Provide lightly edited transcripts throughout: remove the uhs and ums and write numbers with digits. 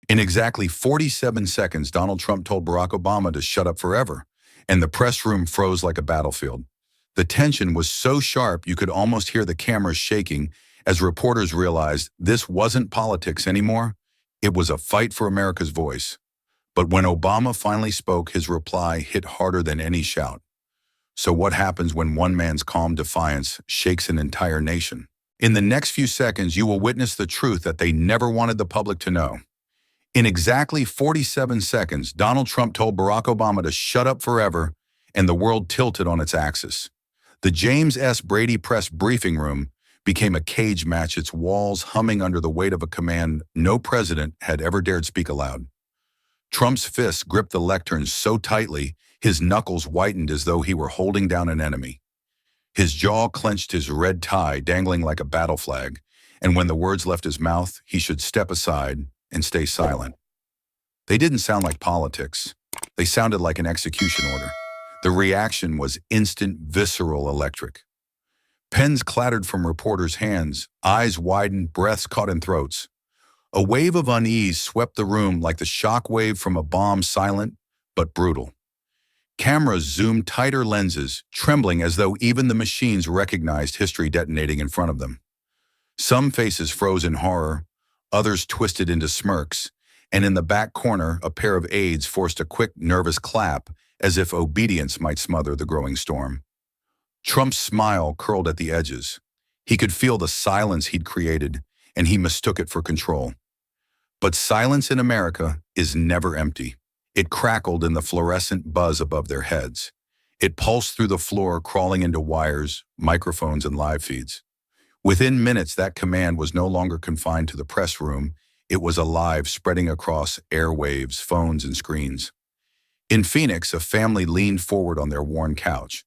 In exactly 47 seconds, Donald Trump told Barack Obama to shut up forever, and the press room froze like a battlefield. The tension was so sharp you could almost hear the cameras shaking as reporters realized this wasn't politics anymore. It was a fight for America's voice. But when Obama finally spoke, his reply hit harder than any shout. So what happens when one man's calm defiance shakes an entire nation? In the next few seconds, you will witness the truth that they never wanted the public to know. In exactly 47 seconds, Donald Trump told Barack Obama to shut up forever, and the world tilted on its axis. The James S. Brady press briefing room became a cage match, its walls humming under the weight of a command no president had ever dared speak aloud. Trump's fists gripped the lectern so tightly, his knuckles whitened as though he were holding down an enemy. His jaw clenched, his red tie dangling like a battle flag, and when the words left his mouth, he should step aside and stay silent. They didn't sound like politics. They sounded like an execution order. The reaction was instant, visceral, electric. Pens clattered from reporters' hands, eyes widened, breaths caught in throats. A wave of unease swept the room like the shock wave from a bomb, silent but brutal. Cameras zoomed tighter lenses, trembling as though even the machines recognized history detonating in front of them. Some faces froze in horror, others twisted into smirks, and in the back corner, a pair of aides forced a quick, nervous clap as if obedience might smother the growing storm. Trump's smile curled at the edges. He could feel the silence he'd created, and he mistook it for control. But silence in America is never empty. It crackled in the fluorescent buzz above their heads. It pulsed through the floor, crawling into wires, microphones, and live feeds. Within minutes, that command was no longer confined to the press room. It was alive, spreading across airwaves, phones, and screens. In Phoenix, a family leaned forward on their worn couch,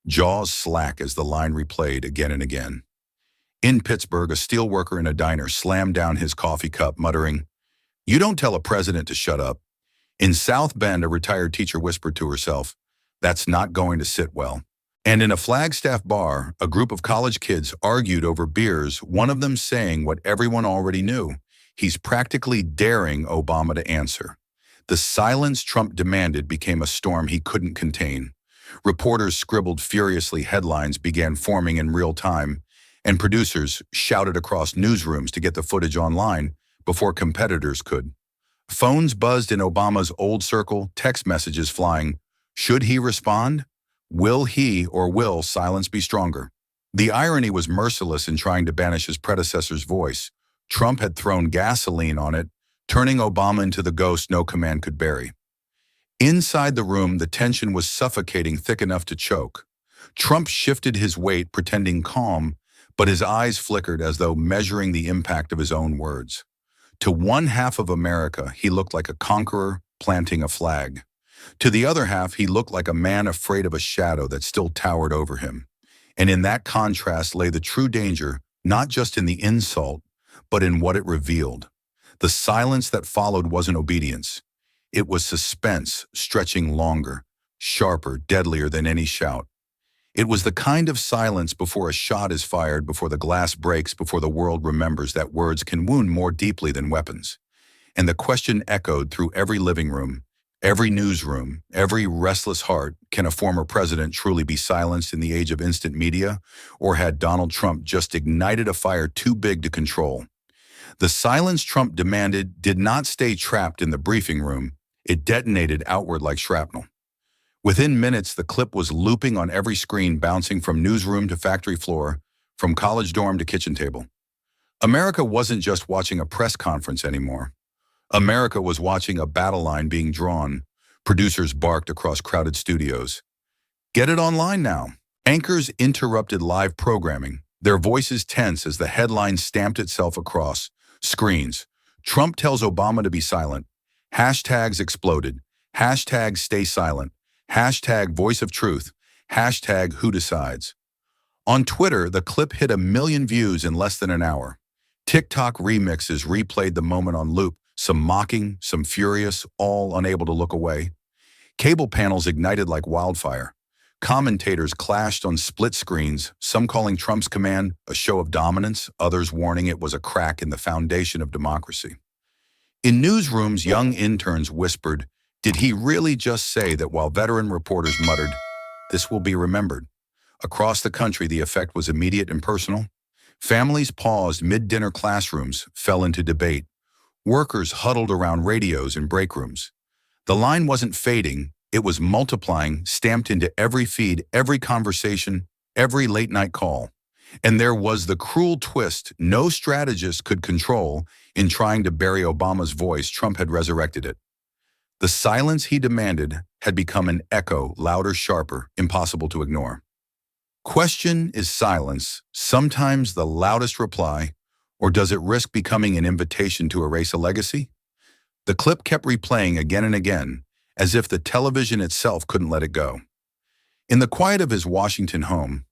jaws slack as the line replayed again and again. In Pittsburgh, a steelworker in a diner slammed down his coffee cup, muttering, "You don't tell a president to shut up." In South Bend, a retired teacher whispered to herself, "That's not going to sit well." And in a Flagstaff bar, a group of college kids argued over beers, one of them saying what everyone already knew. He's practically daring Obama to answer. The silence Trump demanded became a storm he couldn't contain. Reporters scribbled furiously, headlines began forming in real time, and producers shouted across newsrooms to get the footage online before competitors could. Phones buzzed in Obama's old circle, text messages flying. Should he respond? Will he or will silence be stronger? The irony was merciless in trying to banish his predecessor's voice. Trump had thrown gasoline on it, turning Obama into the ghost no command could bury. Inside the room, the tension was suffocating, thick enough to choke. Trump shifted his weight, pretending calm, but his eyes flickered as though measuring the impact of his own words. To one half of America, he looked like a conqueror planting a flag. To the other half, he looked like a man afraid of a shadow that still towered over him. And in that contrast lay the true danger, not just in the insult, but in what it revealed. The silence that followed wasn't obedience. It was suspense, stretching longer, sharper, deadlier than any shout. It was the kind of silence before a shot is fired, before the glass breaks, before the world remembers that words can wound more deeply than weapons. And the question echoed through every living room, every newsroom, every restless heart: can a former president truly be silenced in the age of instant media, or had Donald Trump just ignited a fire too big to control? The silence Trump demanded did not stay trapped in the briefing room. It detonated outward like shrapnel. Within minutes, the clip was looping on every screen, bouncing from newsroom to factory floor, from college dorm to kitchen table. America wasn't just watching a press conference anymore. America was watching a battle line being drawn. Producers barked across crowded studios. "Get it online now." Anchors interrupted live programming, their voices tense as the headline stamped itself across screens. Trump tells Obama to be silent. Hashtags exploded. Hashtag stay silent. Hashtag voice of truth. Hashtag who decides. On Twitter, the clip hit 1 million views in less than an hour. TikTok remixes replayed the moment on loop, some mocking, some furious, all unable to look away. Cable panels ignited like wildfire. Commentators clashed on split screens, some calling Trump's command a show of dominance, others warning it was a crack in the foundation of democracy. In newsrooms, young interns whispered, "Did he really just say that?" while veteran reporters muttered, "This will be remembered." Across the country, the effect was immediate and personal. Families paused mid-dinner, classrooms fell into debate. Workers huddled around radios in break rooms. The line wasn't fading, it was multiplying, stamped into every feed, every conversation, every late-night call. And there was the cruel twist no strategist could control. In trying to bury Obama's voice, Trump had resurrected it. The silence he demanded had become an echo, louder, sharper, impossible to ignore. Question: is silence sometimes the loudest reply, or does it risk becoming an invitation to erase a legacy? The clip kept replaying again and again, as if the television itself couldn't let it go. In the quiet of his Washington home,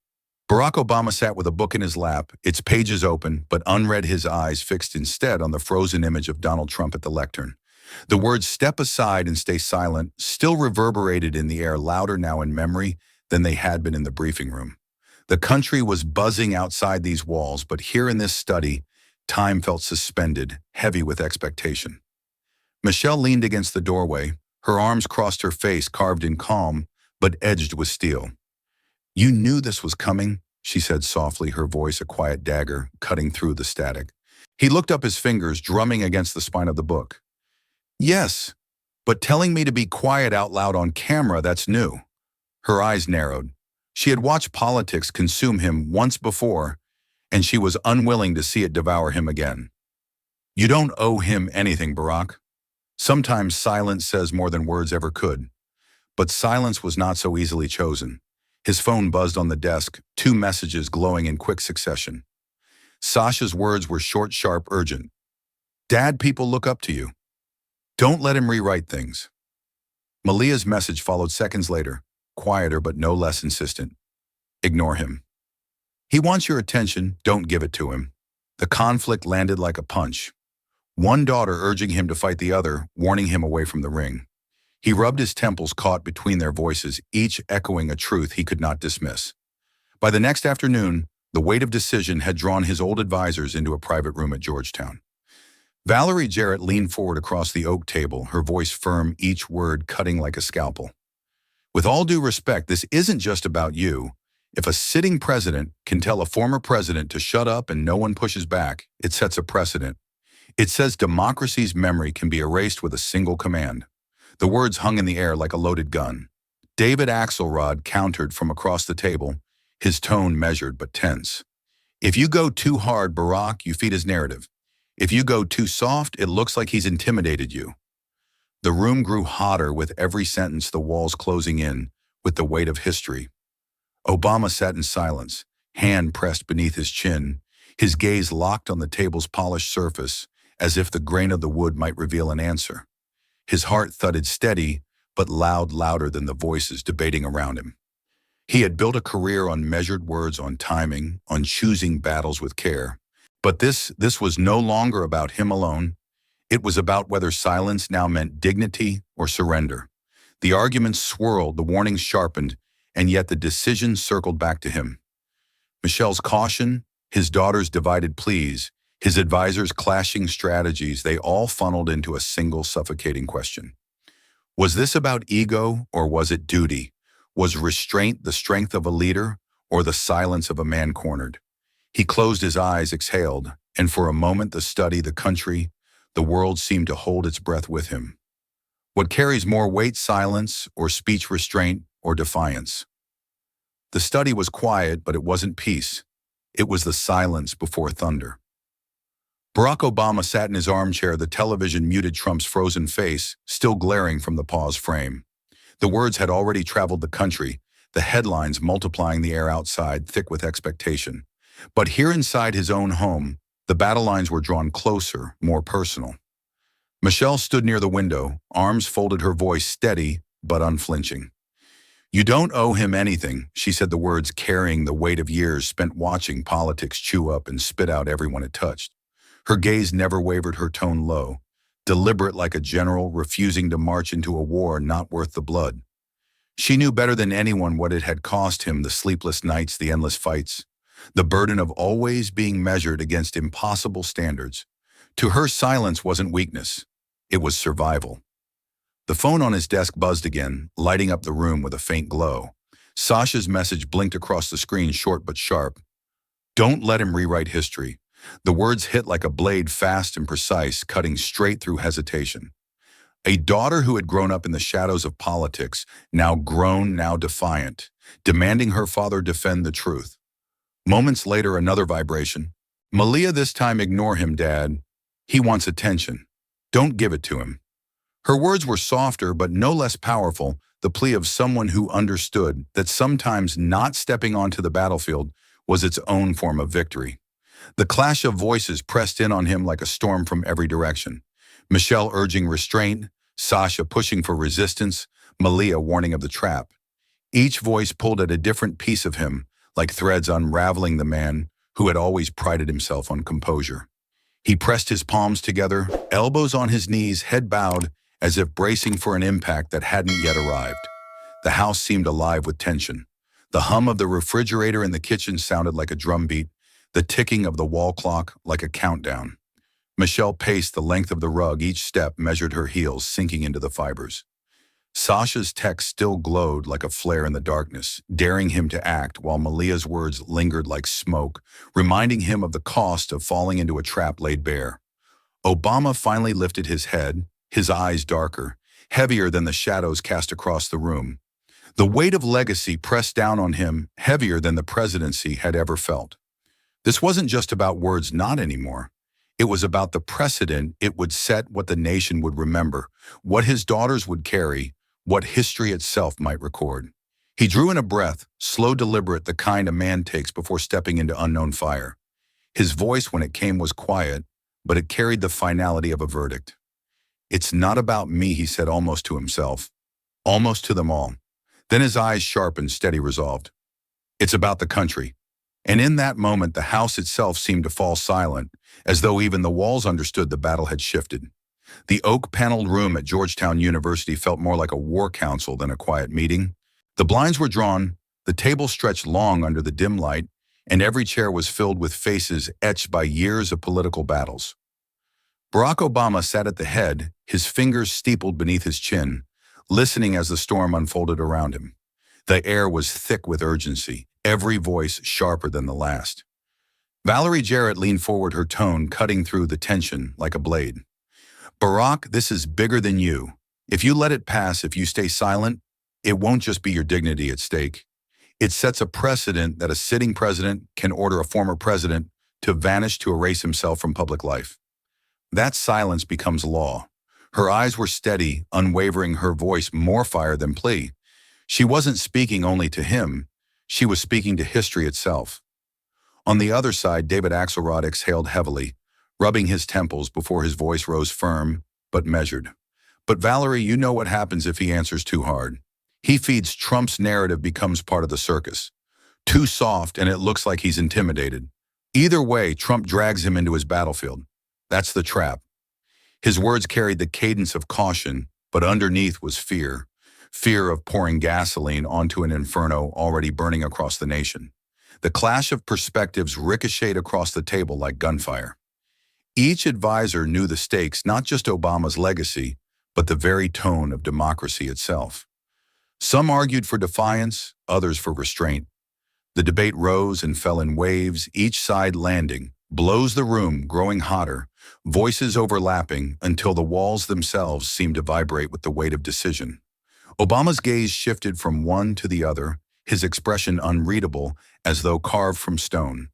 Barack Obama sat with a book in his lap, its pages open, but unread, his eyes fixed instead on the frozen image of Donald Trump at the lectern. The words "step aside and stay silent" still reverberated in the air, louder now in memory than they had been in the briefing room. The country was buzzing outside these walls, but here in this study, time felt suspended, heavy with expectation. Michelle leaned against the doorway, her arms crossed, her face carved in calm, but edged with steel. "You knew this was coming," she said softly, her voice a quiet dagger cutting through the static. He looked up, his fingers drumming against the spine of the book. "Yes, but telling me to be quiet out loud on camera, that's new." Her eyes narrowed. She had watched politics consume him once before, and she was unwilling to see it devour him again. "You don't owe him anything, Barack." Sometimes silence says more than words ever could. But silence was not so easily chosen. His phone buzzed on the desk, 2 messages glowing in quick succession. Sasha's words were short, sharp, urgent. "Dad, people look up to you. Don't let him rewrite things." Malia's message followed seconds later, quieter but no less insistent. "Ignore him. He wants your attention, don't give it to him." The conflict landed like a punch. One daughter urging him to fight the other, warning him away from the ring. He rubbed his temples, caught between their voices, each echoing a truth he could not dismiss. By the next afternoon, the weight of decision had drawn his old advisors into a private room at Georgetown. Valerie Jarrett leaned forward across the oak table, her voice firm, each word cutting like a scalpel. "With all due respect, this isn't just about you. If a sitting president can tell a former president to shut up and no one pushes back, it sets a precedent. It says democracy's memory can be erased with a single command." The words hung in the air like a loaded gun. David Axelrod countered from across the table, his tone measured but tense. "If you go too hard, Barack, you feed his narrative. If you go too soft, it looks like he's intimidated you." The room grew hotter with every sentence, the walls closing in with the weight of history. Obama sat in silence, hand pressed beneath his chin, his gaze locked on the table's polished surface, as if the grain of the wood might reveal an answer. His heart thudded, steady, but loud, louder than the voices debating around him. He had built a career on measured words, on timing, on choosing battles with care. But this was no longer about him alone. It was about whether silence now meant dignity or surrender. The arguments swirled, the warnings sharpened, and yet the decision circled back to him. Michelle's caution, his daughter's divided pleas, his advisors' clashing strategies, they all funneled into a single suffocating question. Was this about ego, or was it duty? Was restraint the strength of a leader, or the silence of a man cornered? He closed his eyes, exhaled, and for a moment the study, the country, the world seemed to hold its breath with him. What carries more weight, silence, or speech restraint, or defiance? The study was quiet, but it wasn't peace. It was the silence before thunder. Barack Obama sat in his armchair, the television muted Trump's frozen face, still glaring from the pause frame. The words had already traveled the country, the headlines multiplying the air outside, thick with expectation. But here inside his own home, the battle lines were drawn closer, more personal. Michelle stood near the window, arms folded, her voice steady but unflinching. "You don't owe him anything," she said, the words carrying the weight of years spent watching politics chew up and spit out everyone it touched. Her gaze never wavered, her tone low, deliberate like a general refusing to march into a war not worth the blood. She knew better than anyone what it had cost him, the sleepless nights, the endless fights, the burden of always being measured against impossible standards. To her, silence wasn't weakness. It was survival. The phone on his desk buzzed again, lighting up the room with a faint glow. Sasha's message blinked across the screen, short but sharp. Don't let him rewrite history. The words hit like a blade, fast and precise, cutting straight through hesitation. A daughter who had grown up in the shadows of politics, now grown, now defiant, demanding her father defend the truth. Moments later, another vibration. Malia, this time ignore him, Dad. He wants attention. Don't give it to him. Her words were softer but no less powerful, the plea of someone who understood that sometimes not stepping onto the battlefield was its own form of victory. The clash of voices pressed in on him like a storm from every direction. Michelle urging restraint, Sasha pushing for resistance, Malia warning of the trap. Each voice pulled at a different piece of him, like threads unraveling the man who had always prided himself on composure. He pressed his palms together, elbows on his knees, head bowed, as if bracing for an impact that hadn't yet arrived. The house seemed alive with tension. The hum of the refrigerator in the kitchen sounded like a drumbeat, the ticking of the wall clock like a countdown. Michelle paced the length of the rug, each step measured her heels, sinking into the fibers. Sasha's text still glowed like a flare in the darkness, daring him to act, while Malia's words lingered like smoke, reminding him of the cost of falling into a trap laid bare. Obama finally lifted his head, his eyes darker, heavier than the shadows cast across the room. The weight of legacy pressed down on him, heavier than the presidency had ever felt. This wasn't just about words, not anymore. It was about the precedent it would set, what the nation would remember, what his daughters would carry, what history itself might record. He drew in a breath, slow, deliberate, the kind a man takes before stepping into unknown fire. His voice, when it came, was quiet, but it carried the finality of a verdict. It's not about me, he said, almost to himself, almost to them all. Then his eyes sharpened, steady, resolved. It's about the country. And in that moment, the house itself seemed to fall silent, as though even the walls understood the battle had shifted. The oak-paneled room at Georgetown University felt more like a war council than a quiet meeting. The blinds were drawn, the table stretched long under the dim light, and every chair was filled with faces etched by years of political battles. Barack Obama sat at the head, his fingers steepled beneath his chin, listening as the storm unfolded around him. The air was thick with urgency, every voice sharper than the last. Valerie Jarrett leaned forward, her tone cutting through the tension like a blade. Barack, this is bigger than you. If you let it pass, if you stay silent, it won't just be your dignity at stake. It sets a precedent that a sitting president can order a former president to vanish, to erase himself from public life. That silence becomes law. Her eyes were steady, unwavering, her voice more fire than plea. She wasn't speaking only to him. She was speaking to history itself. On the other side, David Axelrod exhaled heavily, rubbing his temples before his voice rose firm, but measured. But Valerie, you know what happens if he answers too hard. He feeds Trump's narrative, becomes part of the circus. Too soft, and it looks like he's intimidated. Either way, Trump drags him into his battlefield. That's the trap. His words carried the cadence of caution, but underneath was fear. Fear of pouring gasoline onto an inferno already burning across the nation. The clash of perspectives ricocheted across the table like gunfire. Each advisor knew the stakes, not just Obama's legacy, but the very tone of democracy itself. Some argued for defiance, others for restraint. The debate rose and fell in waves, each side landing, blows the room growing hotter, voices overlapping until the walls themselves seemed to vibrate with the weight of decision. Obama's gaze shifted from one to the other, his expression unreadable, as though carved from stone.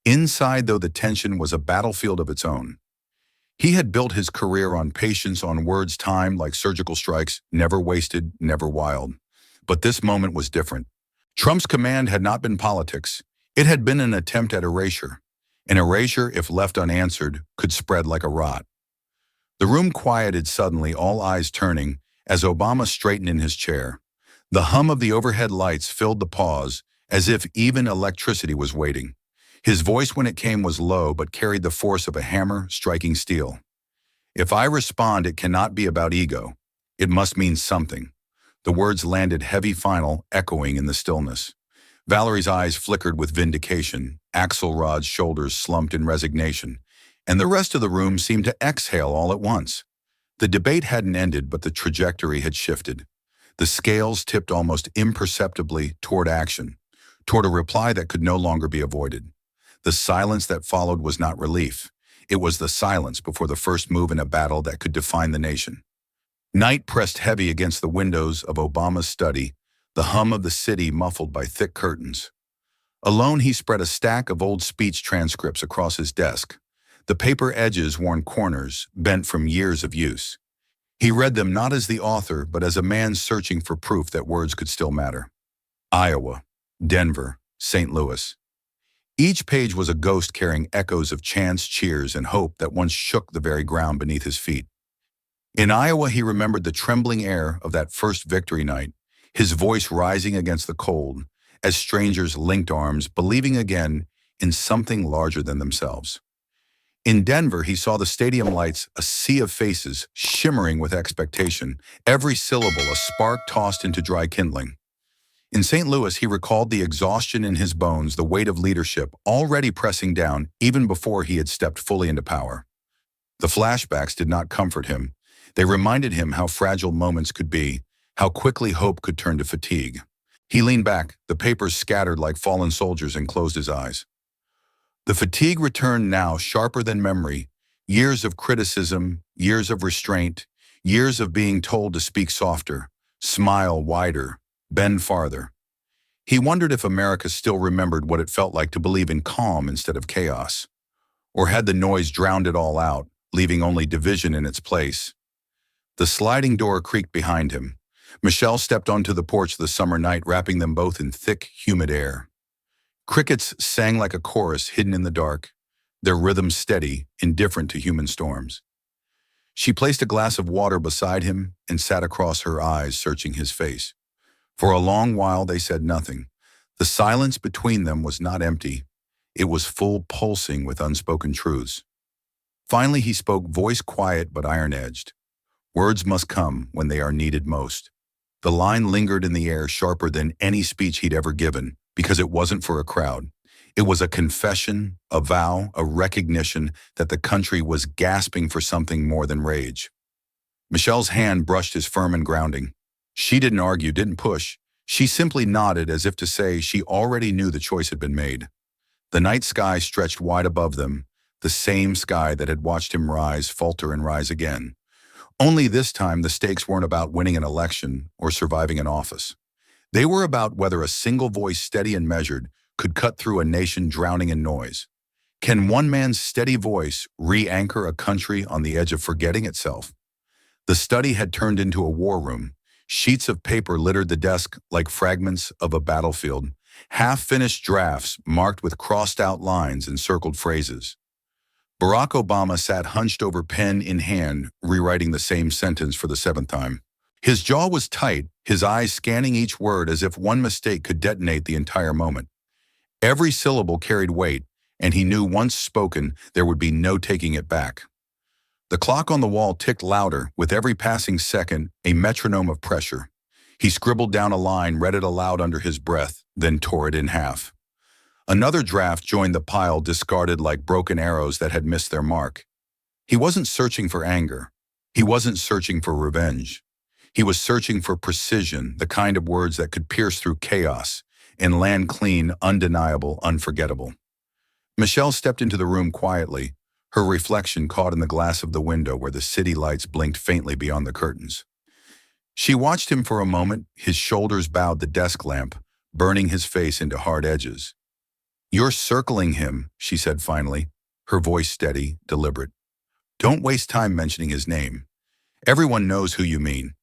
Inside, though, the tension was a battlefield of its own. He had built his career on patience, on words timed like surgical strikes, never wasted, never wild. But this moment was different. Trump's command had not been politics. It had been an attempt at erasure. An erasure, if left unanswered, could spread like a rot. The room quieted suddenly, all eyes turning, as Obama straightened in his chair. The hum of the overhead lights filled the pause, as if even electricity was waiting. His voice, when it came, was low but carried the force of a hammer striking steel. If I respond, it cannot be about ego. It must mean something. The words landed heavy, final, echoing in the stillness. Valerie's eyes flickered with vindication, Axelrod's shoulders slumped in resignation, and the rest of the room seemed to exhale all at once. The debate hadn't ended, but the trajectory had shifted. The scales tipped almost imperceptibly toward action, toward a reply that could no longer be avoided. The silence that followed was not relief. It was the silence before the first move in a battle that could define the nation. Night pressed heavy against the windows of Obama's study, the hum of the city muffled by thick curtains. Alone, he spread a stack of old speech transcripts across his desk. The paper edges worn corners, bent from years of use. He read them not as the author, but as a man searching for proof that words could still matter. Iowa, Denver, St. Louis. Each page was a ghost carrying echoes of chants, cheers, and hope that once shook the very ground beneath his feet. In Iowa, he remembered the trembling air of that first victory night, his voice rising against the cold, as strangers linked arms, believing again in something larger than themselves. In Denver, he saw the stadium lights, a sea of faces, shimmering with expectation, every syllable a spark tossed into dry kindling. In St. Louis, he recalled the exhaustion in his bones, the weight of leadership already pressing down even before he had stepped fully into power. The flashbacks did not comfort him. They reminded him how fragile moments could be, how quickly hope could turn to fatigue. He leaned back, the papers scattered like fallen soldiers, and closed his eyes. The fatigue returned now, sharper than memory. Years of criticism, years of restraint, years of being told to speak softer, smile wider, bend farther. He wondered if America still remembered what it felt like to believe in calm instead of chaos. Or had the noise drowned it all out, leaving only division in its place? The sliding door creaked behind him. Michelle stepped onto the porch the summer night, wrapping them both in thick, humid air. Crickets sang like a chorus hidden in the dark, their rhythm steady, indifferent to human storms. She placed a glass of water beside him and sat across her eyes, searching his face. For a long while they said nothing. The silence between them was not empty. It was full, pulsing with unspoken truths. Finally he spoke, voice quiet but iron-edged. Words must come when they are needed most. The line lingered in the air, sharper than any speech he'd ever given, because it wasn't for a crowd. It was a confession, a vow, a recognition that the country was gasping for something more than rage. Michelle's hand brushed his firm and grounding. She didn't argue, didn't push. She simply nodded as if to say she already knew the choice had been made. The night sky stretched wide above them, the same sky that had watched him rise, falter, and rise again. Only this time the stakes weren't about winning an election or surviving an office. They were about whether a single voice, steady and measured, could cut through a nation drowning in noise. Can one man's steady voice re-anchor a country on the edge of forgetting itself? The study had turned into a war room. Sheets of paper littered the desk like fragments of a battlefield, half-finished drafts marked with crossed-out lines and circled phrases. Barack Obama sat hunched over, pen in hand, rewriting the same sentence for the 7th time. His jaw was tight, his eyes scanning each word as if one mistake could detonate the entire moment. Every syllable carried weight, and he knew once spoken, there would be no taking it back. The clock on the wall ticked louder, with every passing second a metronome of pressure. He scribbled down a line, read it aloud under his breath, then tore it in half. Another draft joined the pile, discarded like broken arrows that had missed their mark. He wasn't searching for anger. He wasn't searching for revenge. He was searching for precision, the kind of words that could pierce through chaos and land clean, undeniable, unforgettable. Michelle stepped into the room quietly, her reflection caught in the glass of the window where the city lights blinked faintly beyond the curtains. She watched him for a moment, his shoulders bowed, the desk lamp, burning his face into hard edges. "You're circling him," she said finally, her voice steady, deliberate. "Don't waste time mentioning his name. Everyone knows who you mean."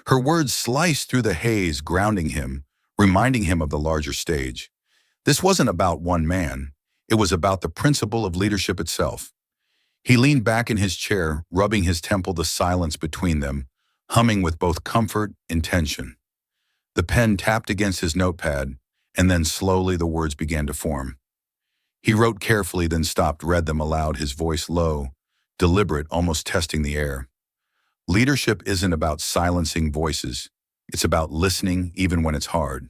Her words sliced through the haze, grounding him, reminding him of the larger stage. This wasn't about one man. It was about the principle of leadership itself. He leaned back in his chair, rubbing his temple, the silence between them, humming with both comfort and tension. The pen tapped against his notepad, and then slowly the words began to form. He wrote carefully, then stopped, read them aloud, his voice low, deliberate, almost testing the air. Leadership isn't about silencing voices. It's about listening even when it's hard.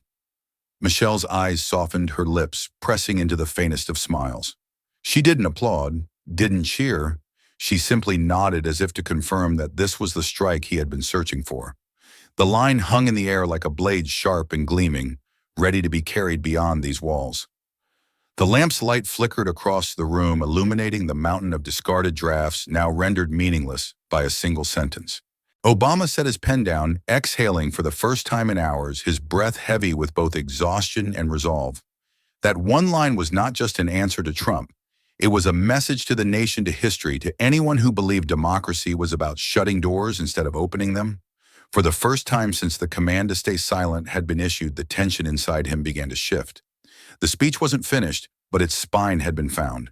Michelle's eyes softened, her lips pressing into the faintest of smiles. She didn't applaud, didn't cheer. She simply nodded as if to confirm that this was the strike he had been searching for. The line hung in the air like a blade sharp and gleaming, ready to be carried beyond these walls. The lamp's light flickered across the room, illuminating the mountain of discarded drafts now rendered meaningless by a single sentence. Obama set his pen down, exhaling for the first time in hours, his breath heavy with both exhaustion and resolve. That one line was not just an answer to Trump. It was a message to the nation, to history, to anyone who believed democracy was about shutting doors instead of opening them. For the first time since the command to stay silent had been issued, the tension inside him began to shift. The speech wasn't finished, but its spine had been found.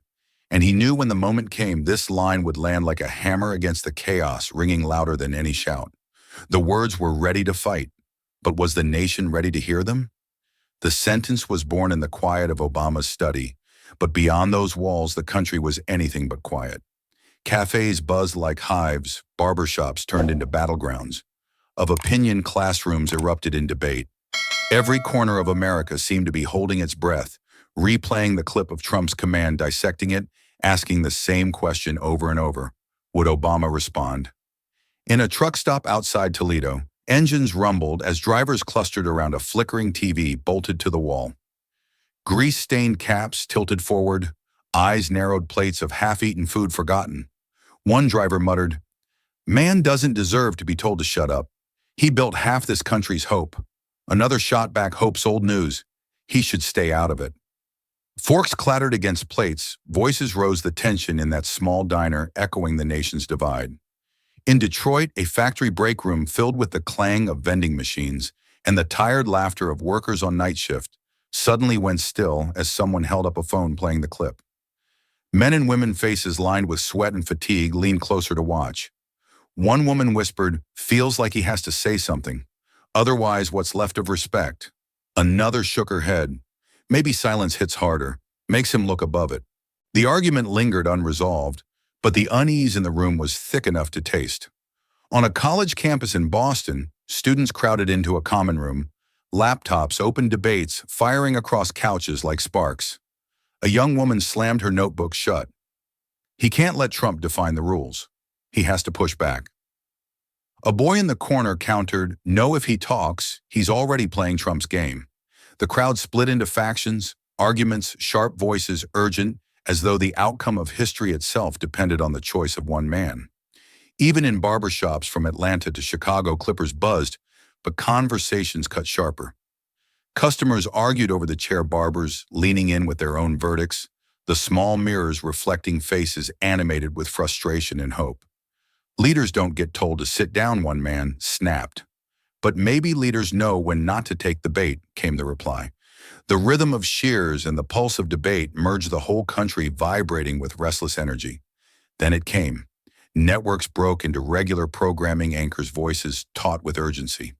And he knew when the moment came, this line would land like a hammer against the chaos, ringing louder than any shout. The words were ready to fight, but was the nation ready to hear them? The sentence was born in the quiet of Obama's study, but beyond those walls, the country was anything but quiet. Cafes buzzed like hives, barbershops turned into battlegrounds. Of opinion, classrooms erupted in debate. Every corner of America seemed to be holding its breath, replaying the clip of Trump's command, dissecting it, asking the same question over and over. Would Obama respond? In a truck stop outside Toledo, engines rumbled as drivers clustered around a flickering TV bolted to the wall. Grease-stained caps tilted forward, eyes narrowed, plates of half-eaten food forgotten. One driver muttered, "Man doesn't deserve to be told to shut up. He built half this country's hope." Another shot back hope's old news. He should stay out of it. Forks clattered against plates, voices rose, the tension in that small diner echoing the nation's divide. In Detroit, a factory break room filled with the clang of vending machines and the tired laughter of workers on night shift suddenly went still as someone held up a phone playing the clip. Men and women, faces lined with sweat and fatigue, leaned closer to watch. One woman whispered, "Feels like he has to say something. Otherwise, what's left of respect?" Another shook her head. "Maybe silence hits harder, makes him look above it." The argument lingered unresolved, but the unease in the room was thick enough to taste. On a college campus in Boston, students crowded into a common room, laptops, open debates, firing across couches like sparks. A young woman slammed her notebook shut. He can't let Trump define the rules. He has to push back. A boy in the corner countered, "No, if he talks, he's already playing Trump's game." The crowd split into factions, arguments, sharp voices, urgent, as though the outcome of history itself depended on the choice of one man. Even in barbershops from Atlanta to Chicago, clippers buzzed, but conversations cut sharper. Customers argued over the chair, barbers leaning in with their own verdicts, the small mirrors reflecting faces animated with frustration and hope. "Leaders don't get told to sit down," one man snapped. "But maybe leaders know when not to take the bait," came the reply. The rhythm of cheers and the pulse of debate merged, the whole country vibrating with restless energy. Then it came. Networks broke into regular programming, anchors' voices taut with urgency.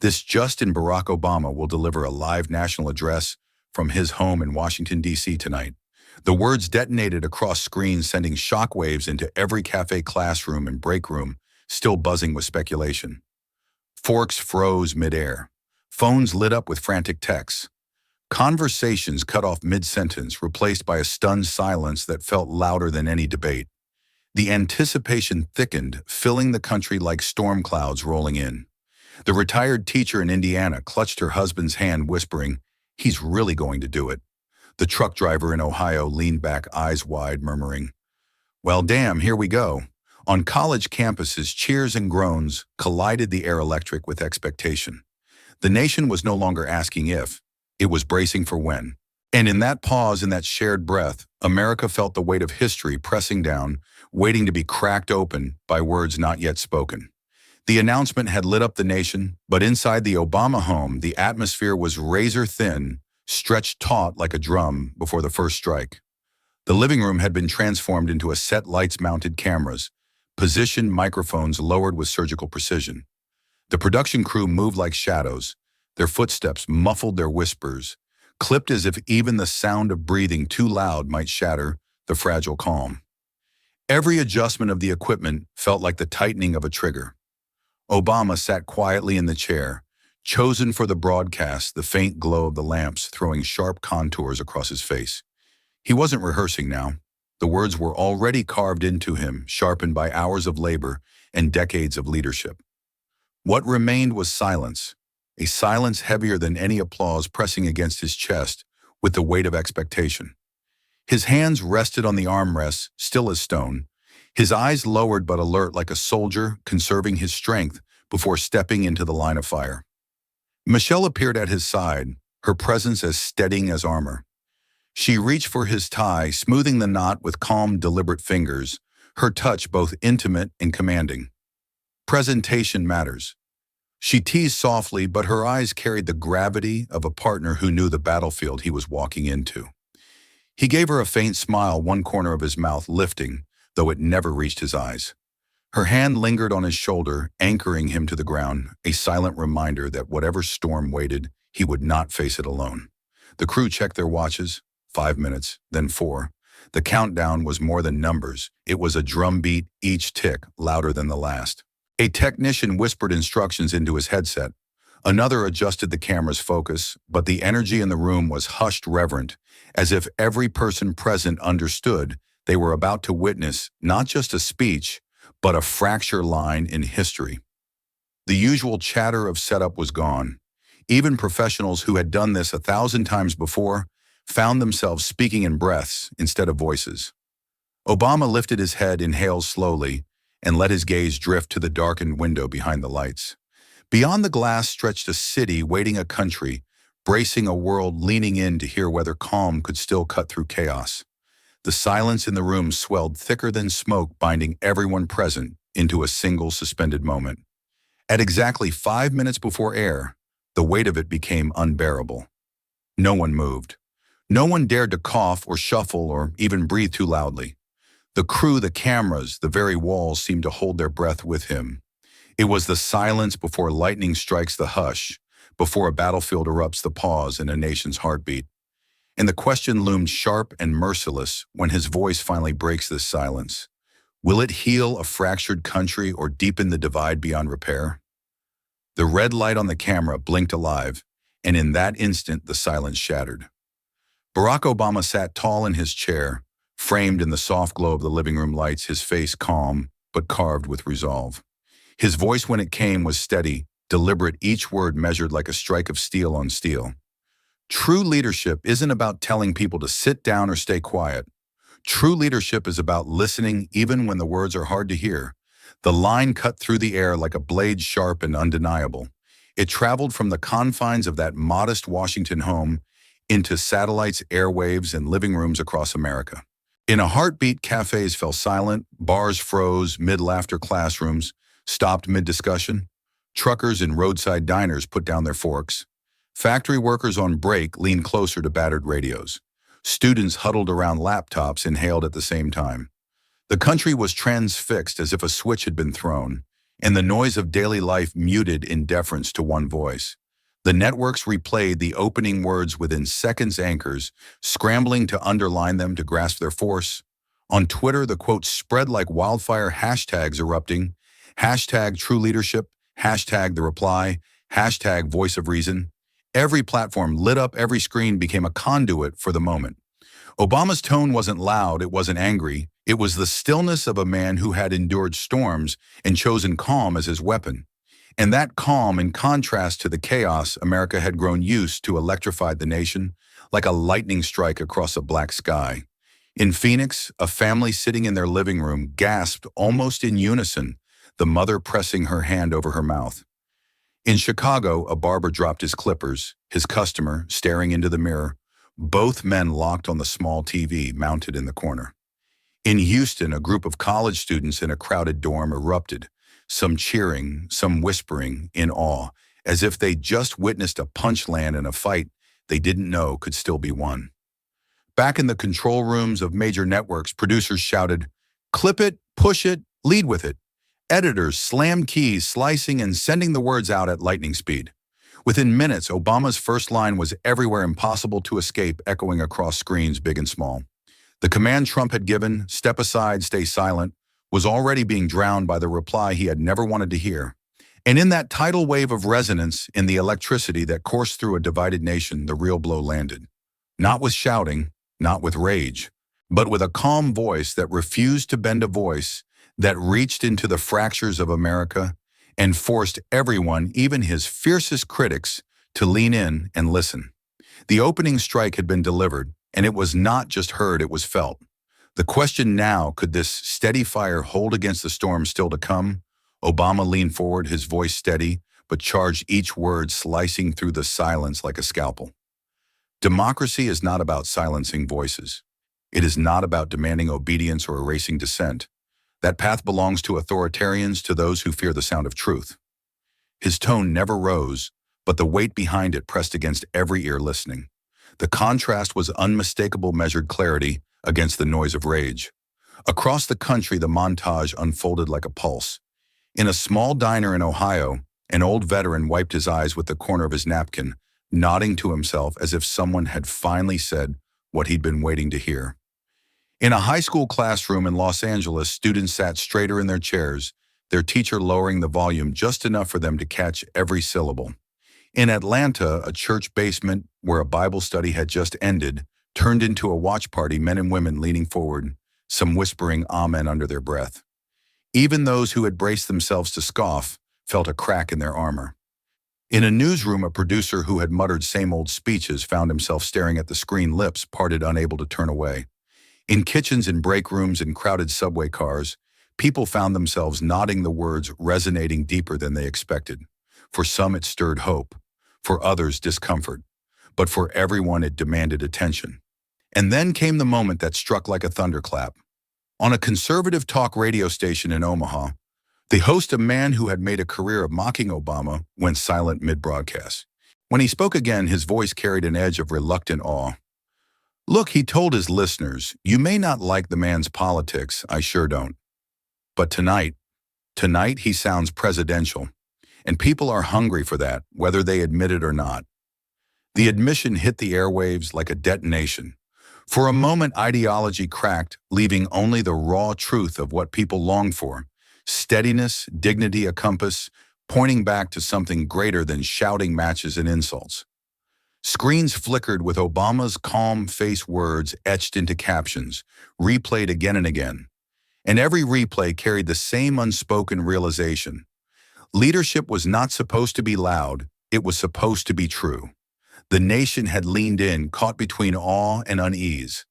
This just in: Barack Obama will deliver a live national address from his home in Washington, D.C. tonight. The words detonated across screens, sending shockwaves into every cafe, classroom, and break room, still buzzing with speculation. Forks froze midair. Phones lit up with frantic texts. Conversations cut off mid-sentence, replaced by a stunned silence that felt louder than any debate. The anticipation thickened, filling the country like storm clouds rolling in. The retired teacher in Indiana clutched her husband's hand, whispering, "He's really going to do it." The truck driver in Ohio leaned back, eyes wide, murmuring, "Well, damn, here we go." On college campuses, cheers and groans collided, the air electric with expectation. The nation was no longer asking if, it was bracing for when. And in that pause, in that shared breath, America felt the weight of history pressing down, waiting to be cracked open by words not yet spoken. The announcement had lit up the nation, but inside the Obama home, the atmosphere was razor thin, stretched taut like a drum before the first strike. The living room had been transformed into a set, lights-mounted cameras, positioned microphones lowered with surgical precision. The production crew moved like shadows. Their footsteps muffled, their whispers, clipped as if even the sound of breathing too loud might shatter the fragile calm. Every adjustment of the equipment felt like the tightening of a trigger. Obama sat quietly in the chair, chosen for the broadcast, the faint glow of the lamps throwing sharp contours across his face. He wasn't rehearsing now. The words were already carved into him, sharpened by hours of labor and decades of leadership. What remained was silence, a silence heavier than any applause pressing against his chest with the weight of expectation. His hands rested on the armrests, still as stone, his eyes lowered but alert like a soldier conserving his strength before stepping into the line of fire. Michelle appeared at his side, her presence as steadying as armor. She reached for his tie, smoothing the knot with calm, deliberate fingers, her touch both intimate and commanding. Presentation matters. She teased softly, but her eyes carried the gravity of a partner who knew the battlefield he was walking into. He gave her a faint smile, one corner of his mouth lifting, though it never reached his eyes. Her hand lingered on his shoulder, anchoring him to the ground, a silent reminder that whatever storm waited, he would not face it alone. The crew checked their watches, 5 minutes, then 4. The countdown was more than numbers. It was a drumbeat, each tick louder than the last. A technician whispered instructions into his headset. Another adjusted the camera's focus, but the energy in the room was hushed reverent, as if every person present understood they were about to witness not just a speech, but a fracture line in history. The usual chatter of setup was gone. Even professionals who had done this 1,000 times before found themselves speaking in breaths instead of voices. Obama lifted his head, inhaled slowly, and let his gaze drift to the darkened window behind the lights. Beyond the glass stretched a city waiting a country, bracing a world leaning in to hear whether calm could still cut through chaos. The silence in the room swelled thicker than smoke, binding everyone present into a single suspended moment. At exactly 5 minutes before air, the weight of it became unbearable. No one moved. No one dared to cough or shuffle or even breathe too loudly. The crew, the cameras, the very walls seemed to hold their breath with him. It was the silence before lightning strikes the hush, before a battlefield erupts the pause in a nation's heartbeat. And the question loomed sharp and merciless when his voice finally breaks this silence. Will it heal a fractured country or deepen the divide beyond repair? The red light on the camera blinked alive, and in that instant the silence shattered. Barack Obama sat tall in his chair, framed in the soft glow of the living room lights, his face calm but carved with resolve. His voice, when it came, was steady, deliberate, each word measured like a strike of steel on steel. True leadership isn't about telling people to sit down or stay quiet. True leadership is about listening even when the words are hard to hear. The line cut through the air like a blade, sharp and undeniable. It traveled from the confines of that modest Washington home into satellites, airwaves, and living rooms across America. In a heartbeat, cafes fell silent, bars froze, mid-laughter classrooms stopped mid-discussion. Truckers in roadside diners put down their forks. Factory workers on break leaned closer to battered radios. Students huddled around laptops inhaled at the same time. The country was transfixed as if a switch had been thrown, and the noise of daily life muted in deference to one voice. The networks replayed the opening words within seconds, anchors scrambling to underline them to grasp their force. On Twitter, the quotes spread like wildfire, hashtags erupting, hashtag true leadership, hashtag the reply, hashtag voice of reason. Every platform lit up, every screen became a conduit for the moment. Obama's tone wasn't loud, it wasn't angry. It was the stillness of a man who had endured storms and chosen calm as his weapon. And that calm, in contrast to the chaos America had grown used to, electrified the nation like a lightning strike across a black sky. In Phoenix, a family sitting in their living room gasped almost in unison, the mother pressing her hand over her mouth. In Chicago, a barber dropped his clippers, his customer staring into the mirror, both men locked on the small TV mounted in the corner. In Houston, a group of college students in a crowded dorm erupted, some cheering, some whispering in awe, as if they just witnessed a punchline in a fight they didn't know could still be won. Back in the control rooms of major networks, producers shouted, "Clip it, push it, lead with it." Editors slammed keys, slicing and sending the words out at lightning speed. Within minutes, Obama's first line was everywhere, impossible to escape, echoing across screens big and small. The command Trump had given, "Step aside, stay silent," was already being drowned by the reply he had never wanted to hear. And in that tidal wave of resonance, in the electricity that coursed through a divided nation, the real blow landed. Not with shouting, not with rage, but with a calm voice that refused to bend, a voice that reached into the fractures of America and forced everyone, even his fiercest critics, to lean in and listen. The opening strike had been delivered, and it was not just heard, it was felt. The question now, could this steady fire hold against the storm still to come? Obama leaned forward, his voice steady, but charged, each word slicing through the silence like a scalpel. Democracy is not about silencing voices. It is not about demanding obedience or erasing dissent. That path belongs to authoritarians, to those who fear the sound of truth. His tone never rose, but the weight behind it pressed against every ear listening. The contrast was unmistakable, measured clarity against the noise of rage. Across the country, the montage unfolded like a pulse. In a small diner in Ohio, an old veteran wiped his eyes with the corner of his napkin, nodding to himself as if someone had finally said what he'd been waiting to hear. In a high school classroom in Los Angeles, students sat straighter in their chairs, their teacher lowering the volume just enough for them to catch every syllable. In Atlanta, a church basement where a Bible study had just ended turned into a watch party, men and women leaning forward, some whispering amen under their breath. Even those who had braced themselves to scoff felt a crack in their armor. In a newsroom, a producer who had muttered same old speeches found himself staring at the screen, lips parted, unable to turn away. In kitchens and break rooms and crowded subway cars, people found themselves nodding, the words resonating deeper than they expected. For some it stirred hope, for others discomfort, but for everyone it demanded attention. And then came the moment that struck like a thunderclap. On a conservative talk radio station in Omaha, the host, a man who had made a career of mocking Obama, went silent mid-broadcast. When he spoke again, his voice carried an edge of reluctant awe. "Look," he told his listeners, "you may not like the man's politics, I sure don't. But tonight he sounds presidential, and people are hungry for that, whether they admit it or not." The admission hit the airwaves like a detonation. For a moment, ideology cracked, leaving only the raw truth of what people longed for: steadiness, dignity, a compass, pointing back to something greater than shouting matches and insults. Screens flickered with Obama's calm face words etched into captions, replayed again and again. And every replay carried the same unspoken realization. Leadership was not supposed to be loud, it was supposed to be true. The nation had leaned in, caught between awe and unease.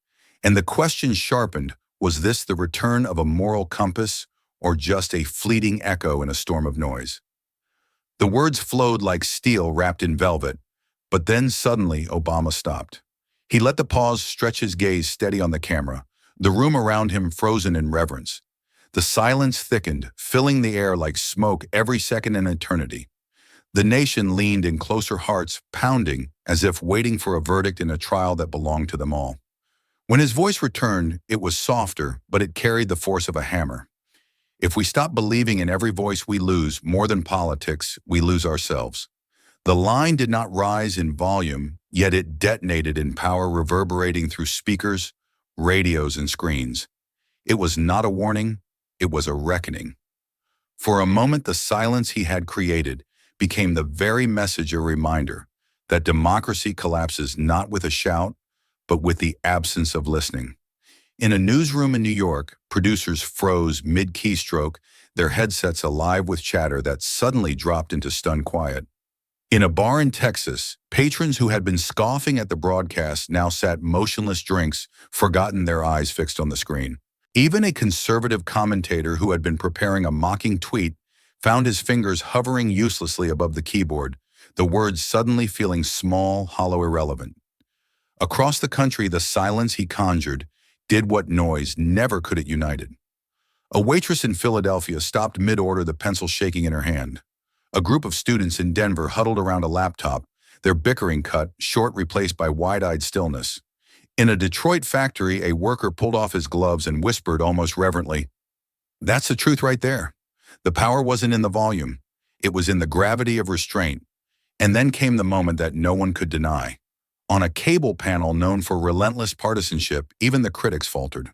And the question sharpened: was this the return of a moral compass, or just a fleeting echo in a storm of noise? The words flowed like steel wrapped in velvet, but then suddenly Obama stopped. He let the pause stretch, his gaze steady on the camera, the room around him frozen in reverence. The silence thickened, filling the air like smoke, every second an eternity. The nation leaned in, closer, hearts pounding, as if waiting for a verdict in a trial that belonged to them all. When his voice returned, it was softer, but it carried the force of a hammer. If we stop believing in every voice, we lose. More than politics, we lose ourselves. The line did not rise in volume, yet it detonated in power, reverberating through speakers, radios, and screens. It was not a warning, it was a reckoning. For a moment, the silence he had created became the very message, a reminder that democracy collapses not with a shout, but with the absence of listening. In a newsroom in New York, producers froze mid-keystroke, their headsets alive with chatter that suddenly dropped into stunned quiet. In a bar in Texas, patrons who had been scoffing at the broadcast now sat motionless, drinks forgotten, their eyes fixed on the screen. Even a conservative commentator who had been preparing a mocking tweet found his fingers hovering uselessly above the keyboard, the words suddenly feeling small, hollow, irrelevant. Across the country, the silence he conjured did what noise never could. It united. A waitress in Philadelphia stopped mid-order, the pencil shaking in her hand. A group of students in Denver huddled around a laptop, their bickering cut short, replaced by wide-eyed stillness. In a Detroit factory, a worker pulled off his gloves and whispered almost reverently, "That's the truth right there." The power wasn't in the volume, it was in the gravity of restraint. And then came the moment that no one could deny. On a cable panel known for relentless partisanship, even the critics faltered.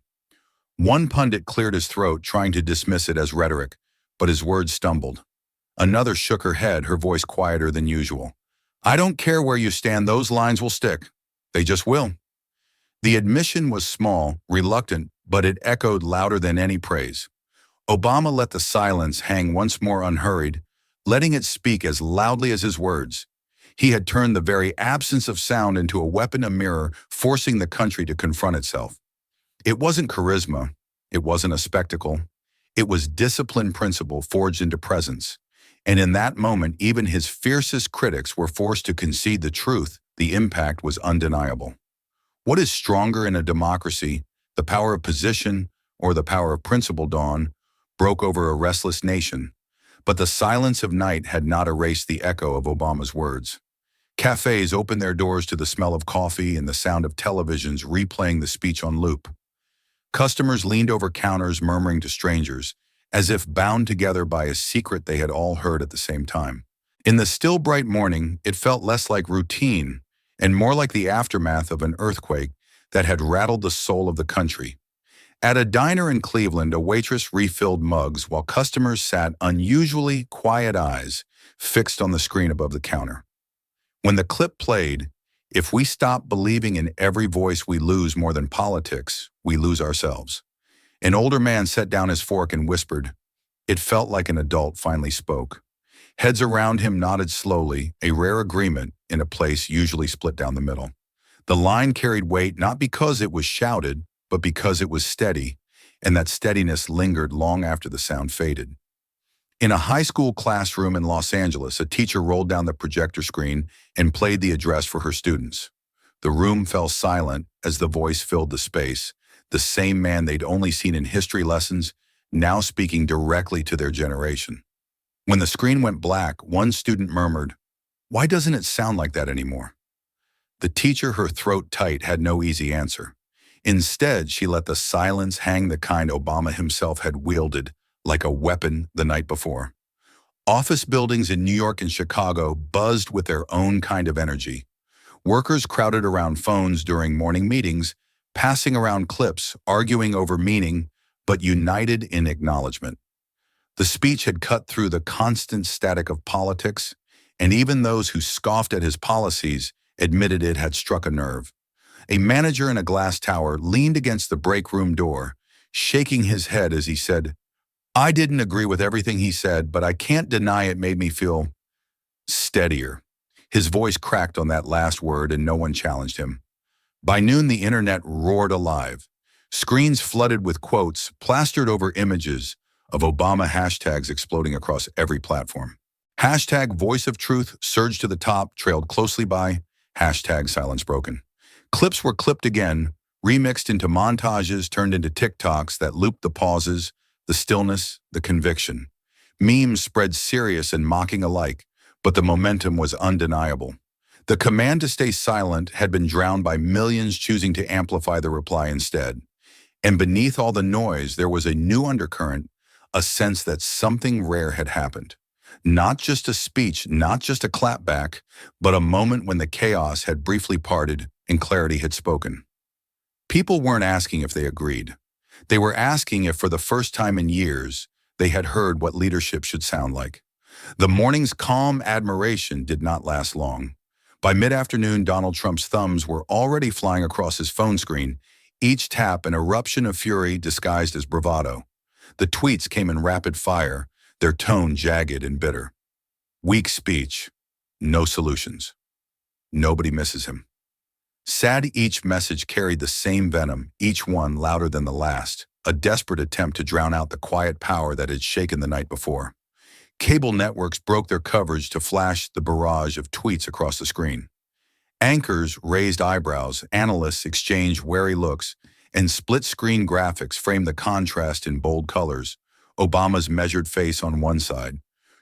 One pundit cleared his throat, trying to dismiss it as rhetoric, but his words stumbled. Another shook her head, her voice quieter than usual. "I don't care where you stand, those lines will stick. They just will." The admission was small, reluctant, but it echoed louder than any praise. Obama let the silence hang once more unhurried, letting it speak as loudly as his words. He had turned the very absence of sound into a weapon, a mirror, forcing the country to confront itself. It wasn't charisma. It wasn't a spectacle. It was disciplined principle forged into presence. And in that moment, even his fiercest critics were forced to concede the truth. The impact was undeniable. What is stronger in a democracy, the power of position or the power of principle? Dawn broke over a restless nation, but the silence of night had not erased the echo of Obama's words. Cafes opened their doors to the smell of coffee and the sound of televisions replaying the speech on loop. Customers leaned over counters murmuring to strangers, as if bound together by a secret they had all heard at the same time. In the still bright morning, it felt less like routine and more like the aftermath of an earthquake that had rattled the soul of the country. At a diner in Cleveland, a waitress refilled mugs while customers sat unusually quiet eyes fixed on the screen above the counter. When the clip played, if we stop believing in every voice, we lose more than politics, we lose ourselves. An older man set down his fork and whispered. It felt like an adult finally spoke. Heads around him nodded slowly, a rare agreement in a place usually split down the middle. The line carried weight not because it was shouted, but because it was steady, and that steadiness lingered long after the sound faded. In a high school classroom in Los Angeles, a teacher rolled down the projector screen and played the address for her students. The room fell silent as the voice filled the space, the same man they'd only seen in history lessons, now speaking directly to their generation. When the screen went black, one student murmured, "Why doesn't it sound like that anymore?" The teacher, her throat tight, had no easy answer. Instead, she let the silence hang, the kind Obama himself had wielded like a weapon the night before. Office buildings in New York and Chicago buzzed with their own kind of energy. Workers crowded around phones during morning meetings, passing around clips, arguing over meaning, but united in acknowledgement. The speech had cut through the constant static of politics, and even those who scoffed at his policies admitted it had struck a nerve. A manager in a glass tower leaned against the break room door, shaking his head as he said, "I didn't agree with everything he said, but I can't deny it made me feel steadier." His voice cracked on that last word and no one challenged him. By noon, the internet roared alive. Screens flooded with quotes, plastered over images of Obama hashtags exploding across every platform. Hashtag voice of truth surged to the top, trailed closely by hashtag silence broken. Clips were clipped again, remixed into montages, turned into TikToks that looped the pauses, the stillness, the conviction. Memes spread serious and mocking alike, but the momentum was undeniable. The command to stay silent had been drowned by millions choosing to amplify the reply instead. And beneath all the noise, there was a new undercurrent, a sense that something rare had happened. Not just a speech, not just a clapback, but a moment when the chaos had briefly parted and clarity had spoken. People weren't asking if they agreed. They were asking if, for the first time in years, they had heard what leadership should sound like. The morning's calm admiration did not last long. By mid-afternoon, Donald Trump's thumbs were already flying across his phone screen, each tap an eruption of fury disguised as bravado. The tweets came in rapid fire, their tone jagged and bitter. Weak speech, no solutions. Nobody misses him. Sad, each message carried the same venom, each one louder than the last, a desperate attempt to drown out the quiet power that had shaken the night before. Cable networks broke their coverage to flash the barrage of tweets across the screen. Anchors raised eyebrows, analysts exchanged wary looks, and split-screen graphics framed the contrast in bold colors. Obama's measured face on one side,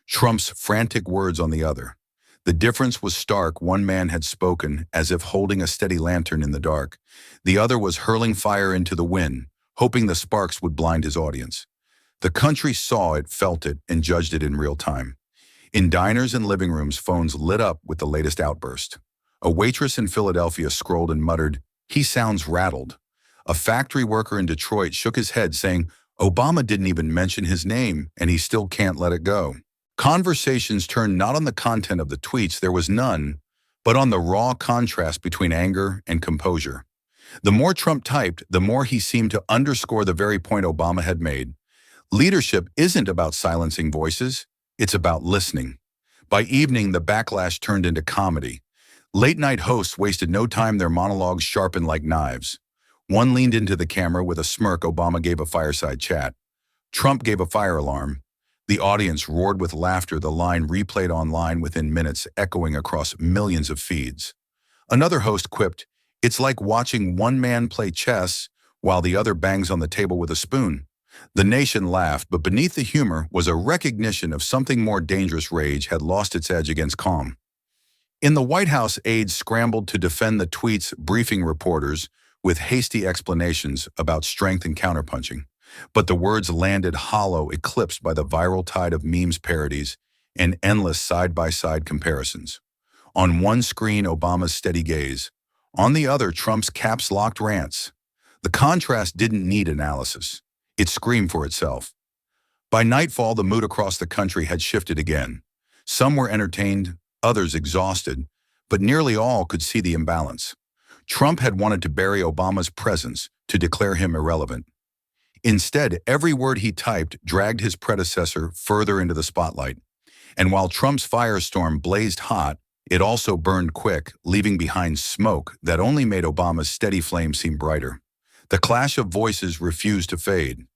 Trump's frantic words on the other. The difference was stark. One man had spoken as if holding a steady lantern in the dark. The other was hurling fire into the wind, hoping the sparks would blind his audience. The country saw it, felt it, and judged it in real time. In diners and living rooms, phones lit up with the latest outburst. A waitress in Philadelphia scrolled and muttered, "He sounds rattled." A factory worker in Detroit shook his head, saying, "Obama didn't even mention his name, and he still can't let it go." Conversations turned not on the content of the tweets, there was none, but on the raw contrast between anger and composure. The more Trump typed, the more he seemed to underscore the very point Obama had made. Leadership isn't about silencing voices, it's about listening. By evening, the backlash turned into comedy. Late-night hosts wasted no time, their monologues sharpened like knives. One leaned into the camera with a smirk. Obama gave a fireside chat. Trump gave a fire alarm. The audience roared with laughter, the line replayed online within minutes, echoing across millions of feeds. Another host quipped, "It's like watching one man play chess while the other bangs on the table with a spoon." The nation laughed, but beneath the humor was a recognition of something more dangerous. Rage had lost its edge against calm. In the White House, aides scrambled to defend the tweets, briefing reporters with hasty explanations about strength and counterpunching. But the words landed hollow, eclipsed by the viral tide of memes, parodies, and endless side-by-side comparisons. On one screen, Obama's steady gaze. On the other, Trump's caps-locked rants. The contrast didn't need analysis. It screamed for itself. By nightfall, the mood across the country had shifted again. Some were entertained, others exhausted, but nearly all could see the imbalance. Trump had wanted to bury Obama's presence, to declare him irrelevant. Instead, every word he typed dragged his predecessor further into the spotlight. And while Trump's firestorm blazed hot, it also burned quick, leaving behind smoke that only made Obama's steady flame seem brighter. The clash of voices refused to fade.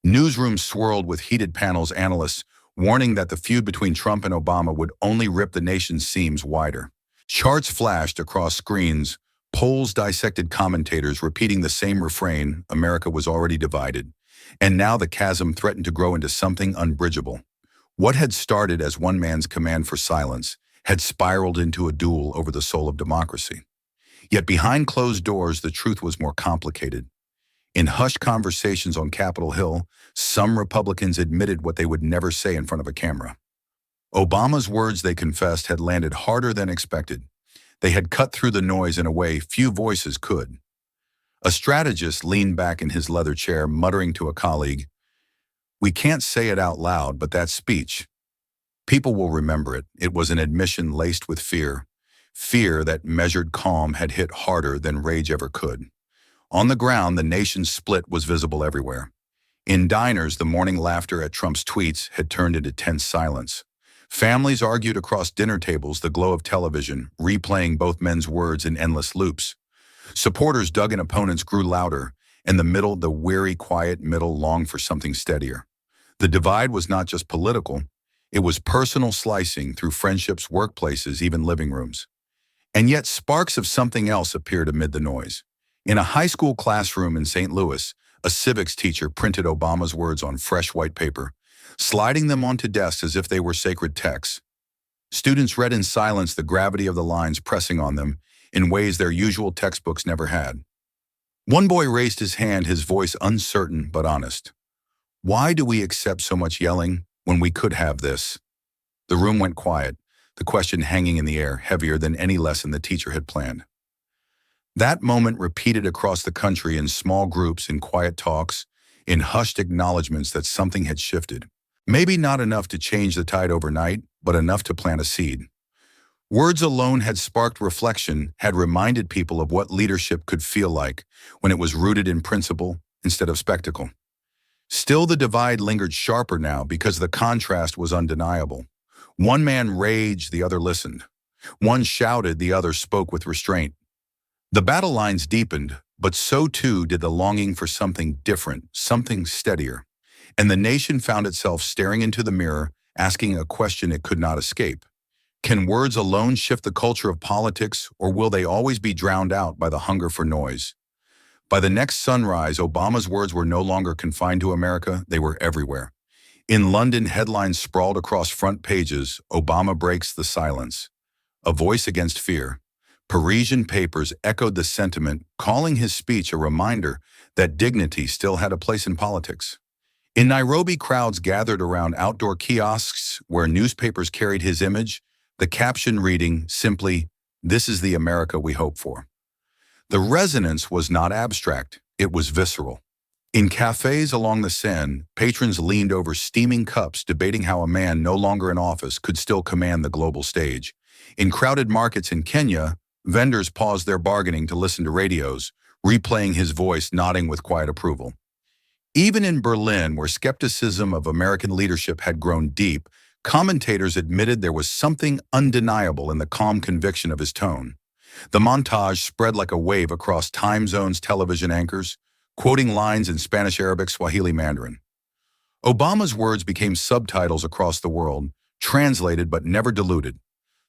Newsrooms swirled with heated panels, analysts warning that the feud between Trump and Obama would only rip the nation's seams wider. Charts flashed across screens, polls dissected commentators repeating the same refrain: America was already divided. And now the chasm threatened to grow into something unbridgeable. What had started as one man's command for silence had spiraled into a duel over the soul of democracy. Yet behind closed doors, the truth was more complicated. In hushed conversations on Capitol Hill, some Republicans admitted what they would never say in front of a camera. Obama's words, they confessed, had landed harder than expected. They had cut through the noise in a way few voices could. A strategist leaned back in his leather chair, muttering to a colleague, "We can't say it out loud, but that speech, people will remember it." It was an admission laced with fear. Fear that measured calm had hit harder than rage ever could. On the ground, the nation's split was visible everywhere. In diners, the morning laughter at Trump's tweets had turned into tense silence. Families argued across dinner tables, the glow of television replaying both men's words in endless loops. Supporters dug in, opponents grew louder, and the weary, quiet middle longed for something steadier. The divide was not just political, it was personal, slicing through friendships, workplaces, even living rooms. And yet sparks of something else appeared amid the noise. In a high school classroom in St. Louis, a civics teacher printed Obama's words on fresh white paper, sliding them onto desks as if they were sacred texts. Students read in silence, the gravity of the lines pressing on them in ways their usual textbooks never had. One boy raised his hand, his voice uncertain but honest. "Why do we accept so much yelling when we could have this?" The room went quiet, the question hanging in the air, heavier than any lesson the teacher had planned. That moment repeated across the country, in small groups, in quiet talks, in hushed acknowledgments that something had shifted. Maybe not enough to change the tide overnight, but enough to plant a seed. Words alone had sparked reflection, had reminded people of what leadership could feel like when it was rooted in principle instead of spectacle. Still, the divide lingered sharper now because the contrast was undeniable. One man raged, the other listened. One shouted, the other spoke with restraint. The battle lines deepened, but so too did the longing for something different, something steadier. And the nation found itself staring into the mirror, asking a question it could not escape. Can words alone shift the culture of politics, or will they always be drowned out by the hunger for noise? By the next sunrise, Obama's words were no longer confined to America, they were everywhere. In London, headlines sprawled across front pages: "Obama breaks the silence. A voice against fear." Parisian papers echoed the sentiment, calling his speech a reminder that dignity still had a place in politics. In Nairobi, crowds gathered around outdoor kiosks where newspapers carried his image, the caption reading simply, "This is the America we hope for." The resonance was not abstract, it was visceral. In cafes along the Seine, patrons leaned over steaming cups, debating how a man no longer in office could still command the global stage. In crowded markets in Kenya, vendors paused their bargaining to listen to radios, replaying his voice, nodding with quiet approval. Even in Berlin, where skepticism of American leadership had grown deep, commentators admitted there was something undeniable in the calm conviction of his tone. The montage spread like a wave across time zones, television anchors, quoting lines in Spanish, Arabic, Swahili, Mandarin. Obama's words became subtitles across the world, translated but never diluted.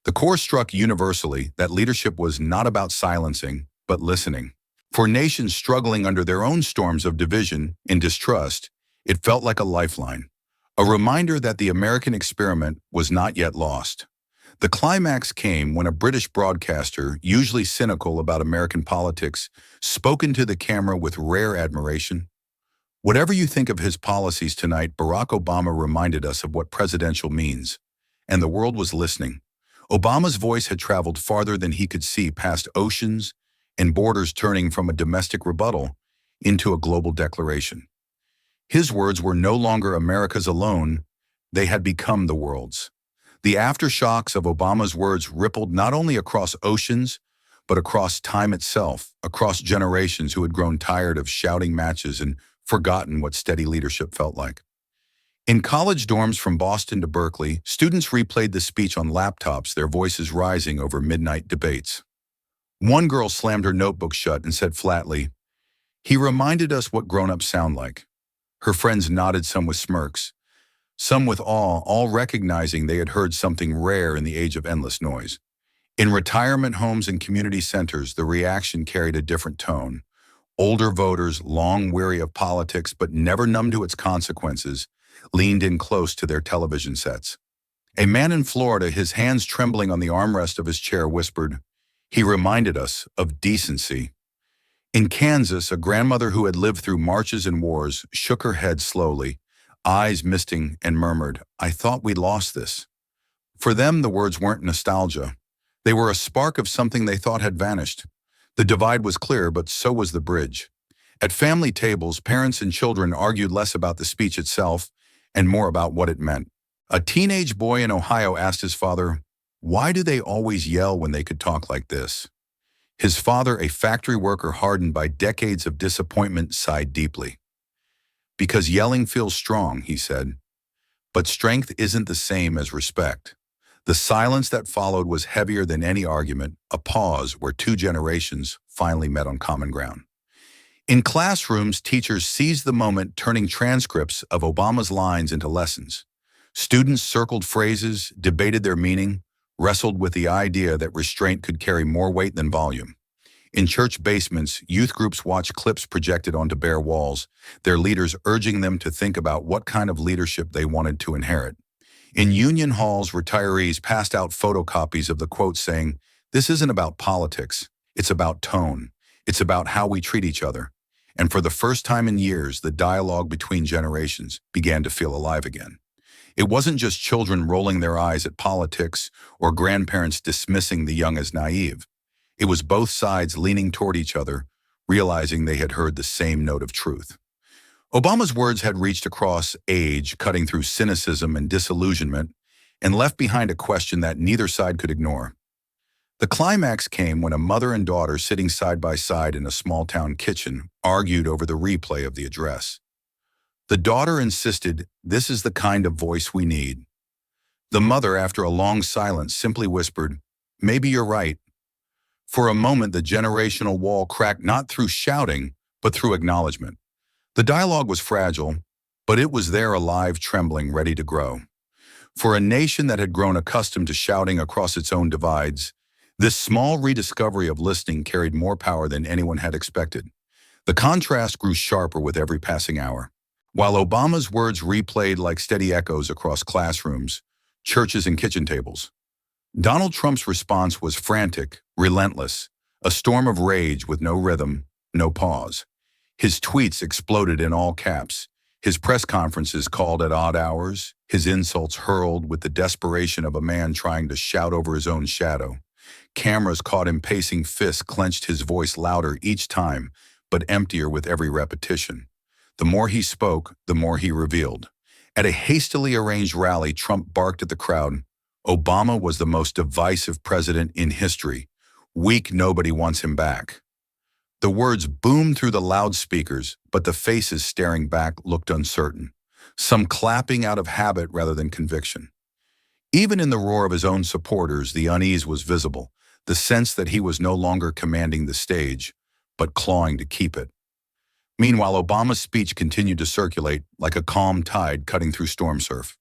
The core struck universally that leadership was not about silencing, but listening. For nations struggling under their own storms of division and distrust, it felt like a lifeline, a reminder that the American experiment was not yet lost. The climax came when a British broadcaster, usually cynical about American politics, spoke into the camera with rare admiration. "Whatever you think of his policies tonight, Barack Obama reminded us of what presidential means." And the world was listening. Obama's voice had traveled farther than he could see, past oceans and borders, turning from a domestic rebuttal into a global declaration. His words were no longer America's alone, they had become the world's. The aftershocks of Obama's words rippled not only across oceans, but across time itself, across generations who had grown tired of shouting matches and forgotten what steady leadership felt like. In college dorms from Boston to Berkeley, students replayed the speech on laptops, their voices rising over midnight debates. One girl slammed her notebook shut and said flatly, "He reminded us what grown-ups sound like." Her friends nodded, some with smirks, some with awe, all recognizing they had heard something rare in the age of endless noise. In retirement homes and community centers, the reaction carried a different tone. Older voters, long weary of politics but never numb to its consequences, leaned in close to their television sets. A man in Florida, his hands trembling on the armrest of his chair, whispered, "He reminded us of decency." In Kansas, a grandmother who had lived through marches and wars shook her head slowly, eyes misting, and murmured, "I thought we'd lost this." For them, the words weren't nostalgia. They were a spark of something they thought had vanished. The divide was clear, but so was the bridge. At family tables, parents and children argued less about the speech itself and more about what it meant. A teenage boy in Ohio asked his father, "Why do they always yell when they could talk like this?" His father, a factory worker hardened by decades of disappointment, sighed deeply. "Because yelling feels strong," he said. But strength isn't the same as respect. The silence that followed was heavier than any argument, a pause where two generations finally met on common ground. In classrooms, teachers seized the moment, turning transcripts of Obama's lines into lessons. Students circled phrases, debated their meaning, wrestled with the idea that restraint could carry more weight than volume. In church basements, youth groups watched clips projected onto bare walls, their leaders urging them to think about what kind of leadership they wanted to inherit. In union halls, retirees passed out photocopies of the quote saying, "This isn't about politics, it's about tone. It's about how we treat each other." And for the first time in years, the dialogue between generations began to feel alive again. It wasn't just children rolling their eyes at politics or grandparents dismissing the young as naive. It was both sides leaning toward each other, realizing they had heard the same note of truth. Obama's words had reached across age, cutting through cynicism and disillusionment, and left behind a question that neither side could ignore. The climax came when a mother and daughter sitting side by side in a small-town kitchen argued over the replay of the address. The daughter insisted, "This is the kind of voice we need." The mother, after a long silence, simply whispered, "Maybe you're right." For a moment, the generational wall cracked, not through shouting, but through acknowledgement. The dialogue was fragile, but it was there, alive, trembling, ready to grow. For a nation that had grown accustomed to shouting across its own divides, this small rediscovery of listening carried more power than anyone had expected. The contrast grew sharper with every passing hour. While Obama's words replayed like steady echoes across classrooms, churches, and kitchen tables, Donald Trump's response was frantic, relentless, a storm of rage with no rhythm, no pause. His tweets exploded in all caps, his press conferences called at odd hours, his insults hurled with the desperation of a man trying to shout over his own shadow. Cameras caught him pacing, fists clenched, his voice louder each time, but emptier with every repetition. The more he spoke, the more he revealed. At a hastily arranged rally, Trump barked at the crowd, "Obama was the most divisive president in history. Weak, nobody wants him back." The words boomed through the loudspeakers, but the faces staring back looked uncertain, some clapping out of habit rather than conviction. Even in the roar of his own supporters, the unease was visible, the sense that he was no longer commanding the stage, but clawing to keep it. Meanwhile, Obama's speech continued to circulate like a calm tide cutting through storm surf.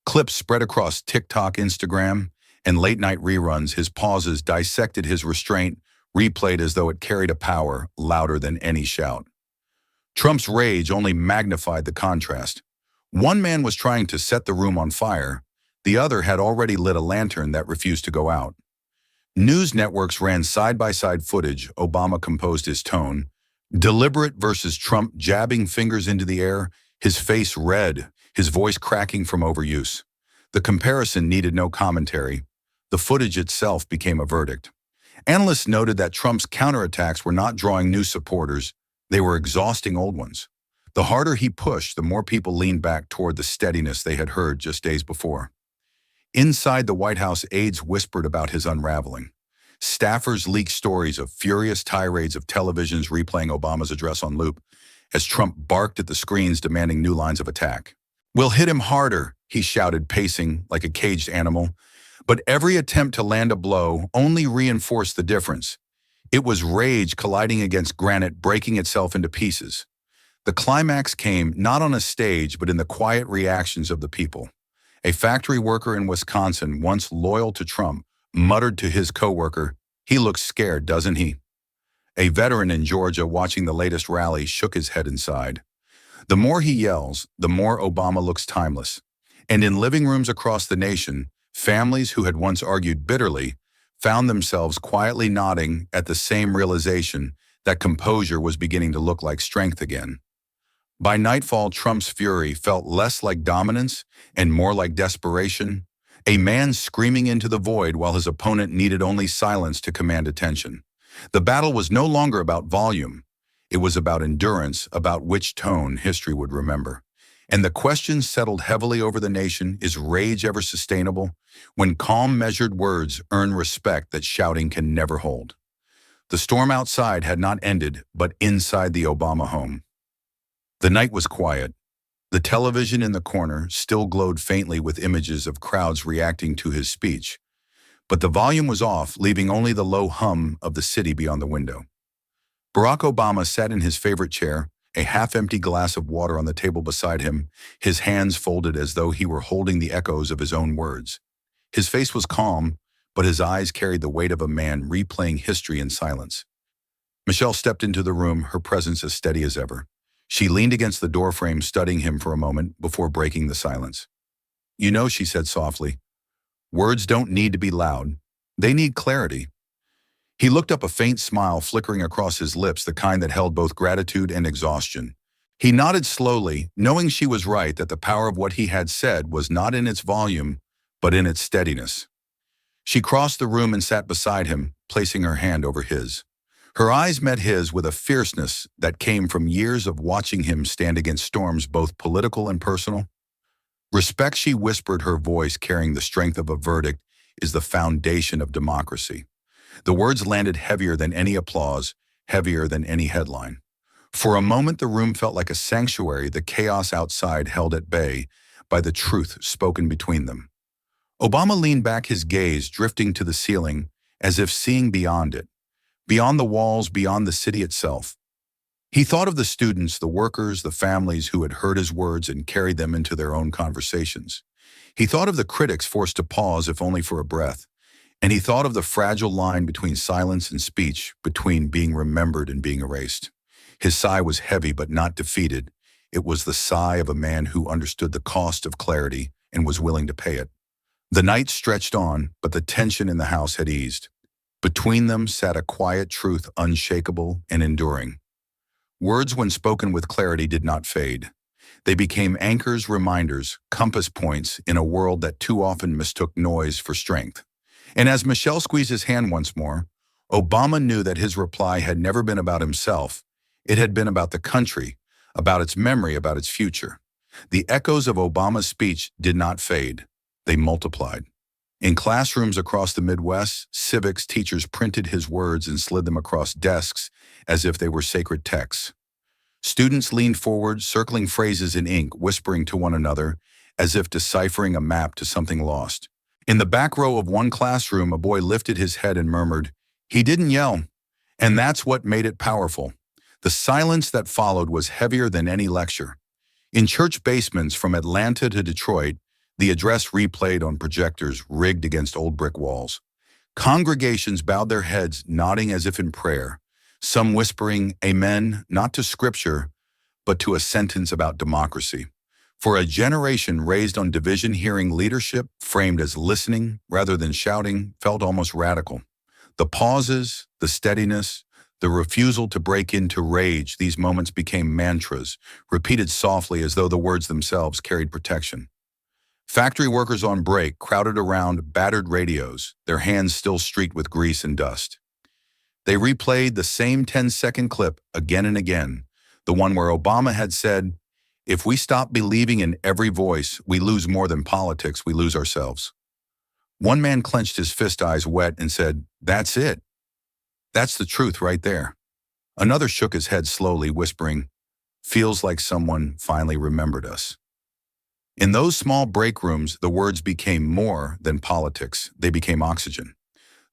Clips spread across TikTok, Instagram, and late-night reruns. His pauses dissected his restraint, replayed as though it carried a power louder than any shout. Trump's rage only magnified the contrast. One man was trying to set the room on fire. The other had already lit a lantern that refused to go out. News networks ran side-by-side footage. Obama composed his tone, deliberate versus Trump jabbing fingers into the air, his face red, his voice cracking from overuse. The comparison needed no commentary. The footage itself became a verdict. Analysts noted that Trump's counterattacks were not drawing new supporters, they were exhausting old ones. The harder he pushed, the more people leaned back toward the steadiness they had heard just days before. Inside the White House, aides whispered about his unraveling. Staffers leaked stories of furious tirades of televisions replaying Obama's address on loop as Trump barked at the screens demanding new lines of attack. "We'll hit him harder," he shouted, pacing like a caged animal. But every attempt to land a blow only reinforced the difference. It was rage colliding against granite, breaking itself into pieces. The climax came not on a stage, but in the quiet reactions of the people. A factory worker in Wisconsin, once loyal to Trump, muttered to his coworker, "He looks scared, doesn't he?" A veteran in Georgia watching the latest rally shook his head and sighed. The more he yells, the more Obama looks timeless. And in living rooms across the nation, families who had once argued bitterly found themselves quietly nodding at the same realization that composure was beginning to look like strength again. By nightfall, Trump's fury felt less like dominance and more like desperation, a man screaming into the void while his opponent needed only silence to command attention. The battle was no longer about volume. It was about endurance, about which tone history would remember. And the question settled heavily over the nation: is rage ever sustainable? When calm, measured words earn respect that shouting can never hold. The storm outside had not ended, but inside the Obama home. The night was quiet. The television in the corner still glowed faintly with images of crowds reacting to his speech. But the volume was off, leaving only the low hum of the city beyond the window. Barack Obama sat in his favorite chair, a half-empty glass of water on the table beside him, his hands folded as though he were holding the echoes of his own words. His face was calm, but his eyes carried the weight of a man replaying history in silence. Michelle stepped into the room, her presence as steady as ever. She leaned against the doorframe, studying him for a moment before breaking the silence. "You know," she said softly, "words don't need to be loud. They need clarity." He looked up, a faint smile flickering across his lips, the kind that held both gratitude and exhaustion. He nodded slowly, knowing she was right, that the power of what he had said was not in its volume, but in its steadiness. She crossed the room and sat beside him, placing her hand over his. Her eyes met his with a fierceness that came from years of watching him stand against storms, both political and personal. "Respect," she whispered, her voice carrying the strength of a verdict, "is the foundation of democracy." The words landed heavier than any applause, heavier than any headline. For a moment, the room felt like a sanctuary, the chaos outside held at bay by the truth spoken between them. Obama leaned back, his gaze drifting to the ceiling, as if seeing beyond it, beyond the walls, beyond the city itself. He thought of the students, the workers, the families who had heard his words and carried them into their own conversations. He thought of the critics forced to pause, if only for a breath. And he thought of the fragile line between silence and speech, between being remembered and being erased. His sigh was heavy but not defeated. It was the sigh of a man who understood the cost of clarity and was willing to pay it. The night stretched on, but the tension in the house had eased. Between them sat a quiet truth, unshakable and enduring. Words, when spoken with clarity, did not fade. They became anchors, reminders, compass points in a world that too often mistook noise for strength. And as Michelle squeezed his hand once more, Obama knew that his reply had never been about himself. It had been about the country, about its memory, about its future. The echoes of Obama's speech did not fade. They multiplied. In classrooms across the Midwest, civics teachers printed his words and slid them across desks as if they were sacred texts. Students leaned forward, circling phrases in ink, whispering to one another as if deciphering a map to something lost. In the back row of one classroom, a boy lifted his head and murmured, "He didn't yell." And that's what made it powerful. The silence that followed was heavier than any lecture. In church basements from Atlanta to Detroit, the address replayed on projectors rigged against old brick walls. Congregations bowed their heads, nodding as if in prayer, some whispering amen, not to scripture, but to a sentence about democracy. For a generation raised on division, hearing leadership framed as listening rather than shouting felt almost radical. The pauses, the steadiness, the refusal to break into rage, these moments became mantras, repeated softly as though the words themselves carried protection. Factory workers on break crowded around battered radios, their hands still streaked with grease and dust. They replayed the same 10-second clip again and again, the one where Obama had said, "If we stop believing in every voice, we lose more than politics, we lose ourselves." One man clenched his fist, eyes wet, and said, "That's it. That's the truth right there." Another shook his head slowly, whispering, "Feels like someone finally remembered us." In those small break rooms, the words became more than politics. They became oxygen.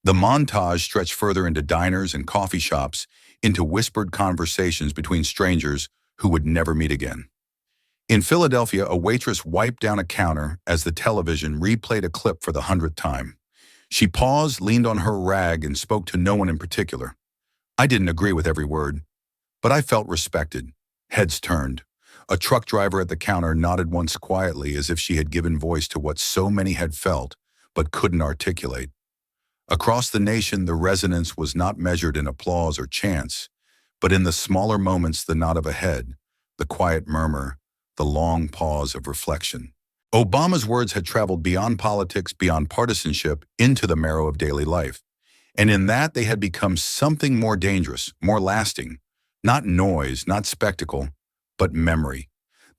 The montage stretched further into diners and coffee shops, into whispered conversations between strangers who would never meet again. In Philadelphia, a waitress wiped down a counter as the television replayed a clip for the 100th time. She paused, leaned on her rag, and spoke to no one in particular. "I didn't agree with every word, but I felt respected." Heads turned. A truck driver at the counter nodded once quietly, as if she had given voice to what so many had felt but couldn't articulate. Across the nation, the resonance was not measured in applause or chants, but in the smaller moments, the nod of a head, the quiet murmur, the long pause of reflection. Obama's words had traveled beyond politics, beyond partisanship, into the marrow of daily life. And in that, they had become something more dangerous, more lasting. Not noise, not spectacle, but memory.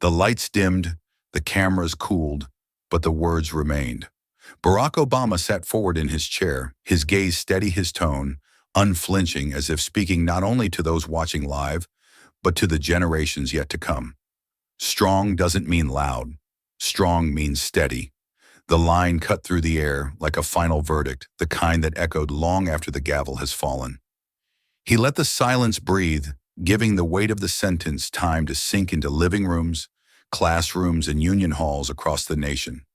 The lights dimmed, the cameras cooled, but the words remained. Barack Obama sat forward in his chair, his gaze steady, his tone unflinching, as if speaking not only to those watching live, but to the generations yet to come. Strong doesn't mean loud. Strong means steady. The line cut through the air like a final verdict, the kind that echoed long after the gavel has fallen. He let the silence breathe, giving the weight of the sentence time to sink into living rooms, classrooms, and union halls across the nation.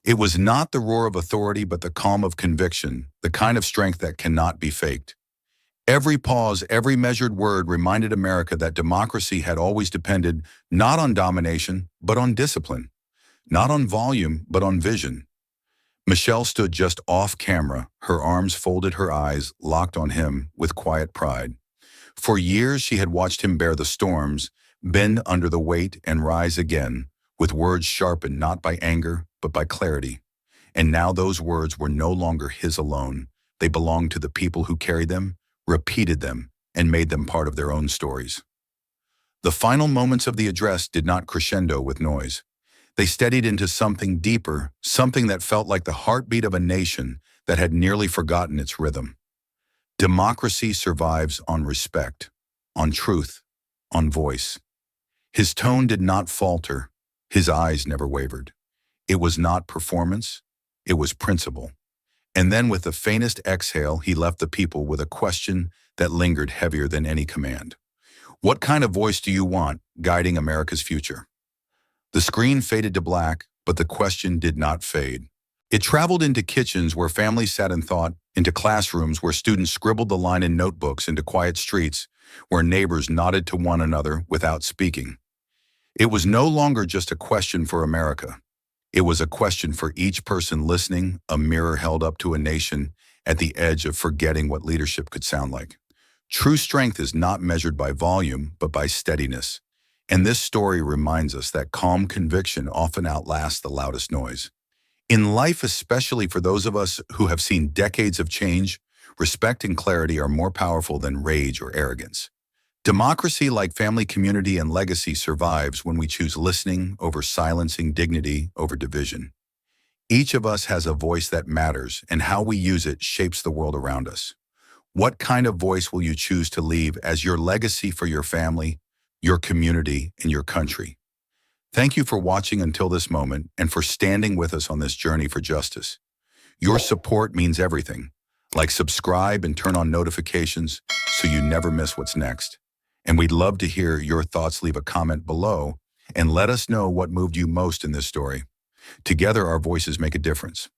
It was not the roar of authority, but the calm of conviction, the kind of strength that cannot be faked. Every pause, every measured word reminded America that democracy had always depended not on domination, but on discipline. Not on volume, but on vision. Michelle stood just off camera, her arms folded, her eyes locked on him with quiet pride. For years, she had watched him bear the storms, bend under the weight, and rise again, with words sharpened not by anger, but by clarity. And now those words were no longer his alone. They belonged to the people who carried them, repeated them, and made them part of their own stories. The final moments of the address did not crescendo with noise. They steadied into something deeper, something that felt like the heartbeat of a nation that had nearly forgotten its rhythm. Democracy survives on respect, on truth, on voice. His tone did not falter. His eyes never wavered. It was not performance, it was principle. And then with the faintest exhale, he left the people with a question that lingered heavier than any command. What kind of voice do you want guiding America's future? The screen faded to black, but the question did not fade. It traveled into kitchens where families sat and thought, into classrooms where students scribbled the line in notebooks, into quiet streets where neighbors nodded to one another without speaking. It was no longer just a question for America. It was a question for each person listening, a mirror held up to a nation at the edge of forgetting what leadership could sound like. True strength is not measured by volume, but by steadiness. And this story reminds us that calm conviction often outlasts the loudest noise. In life, especially for those of us who have seen decades of change, respect and clarity are more powerful than rage or arrogance. Democracy, like family, community, and legacy, survives when we choose listening over silencing, dignity over division. Each of us has a voice that matters, and how we use it shapes the world around us. What kind of voice will you choose to leave as your legacy for your family, your community, and your country? Thank you for watching until this moment and for standing with us on this journey for justice. Your support means everything. Like, subscribe and turn on notifications so you never miss what's next. And we'd love to hear your thoughts. Leave a comment below and let us know what moved you most in this story. Together, our voices make a difference.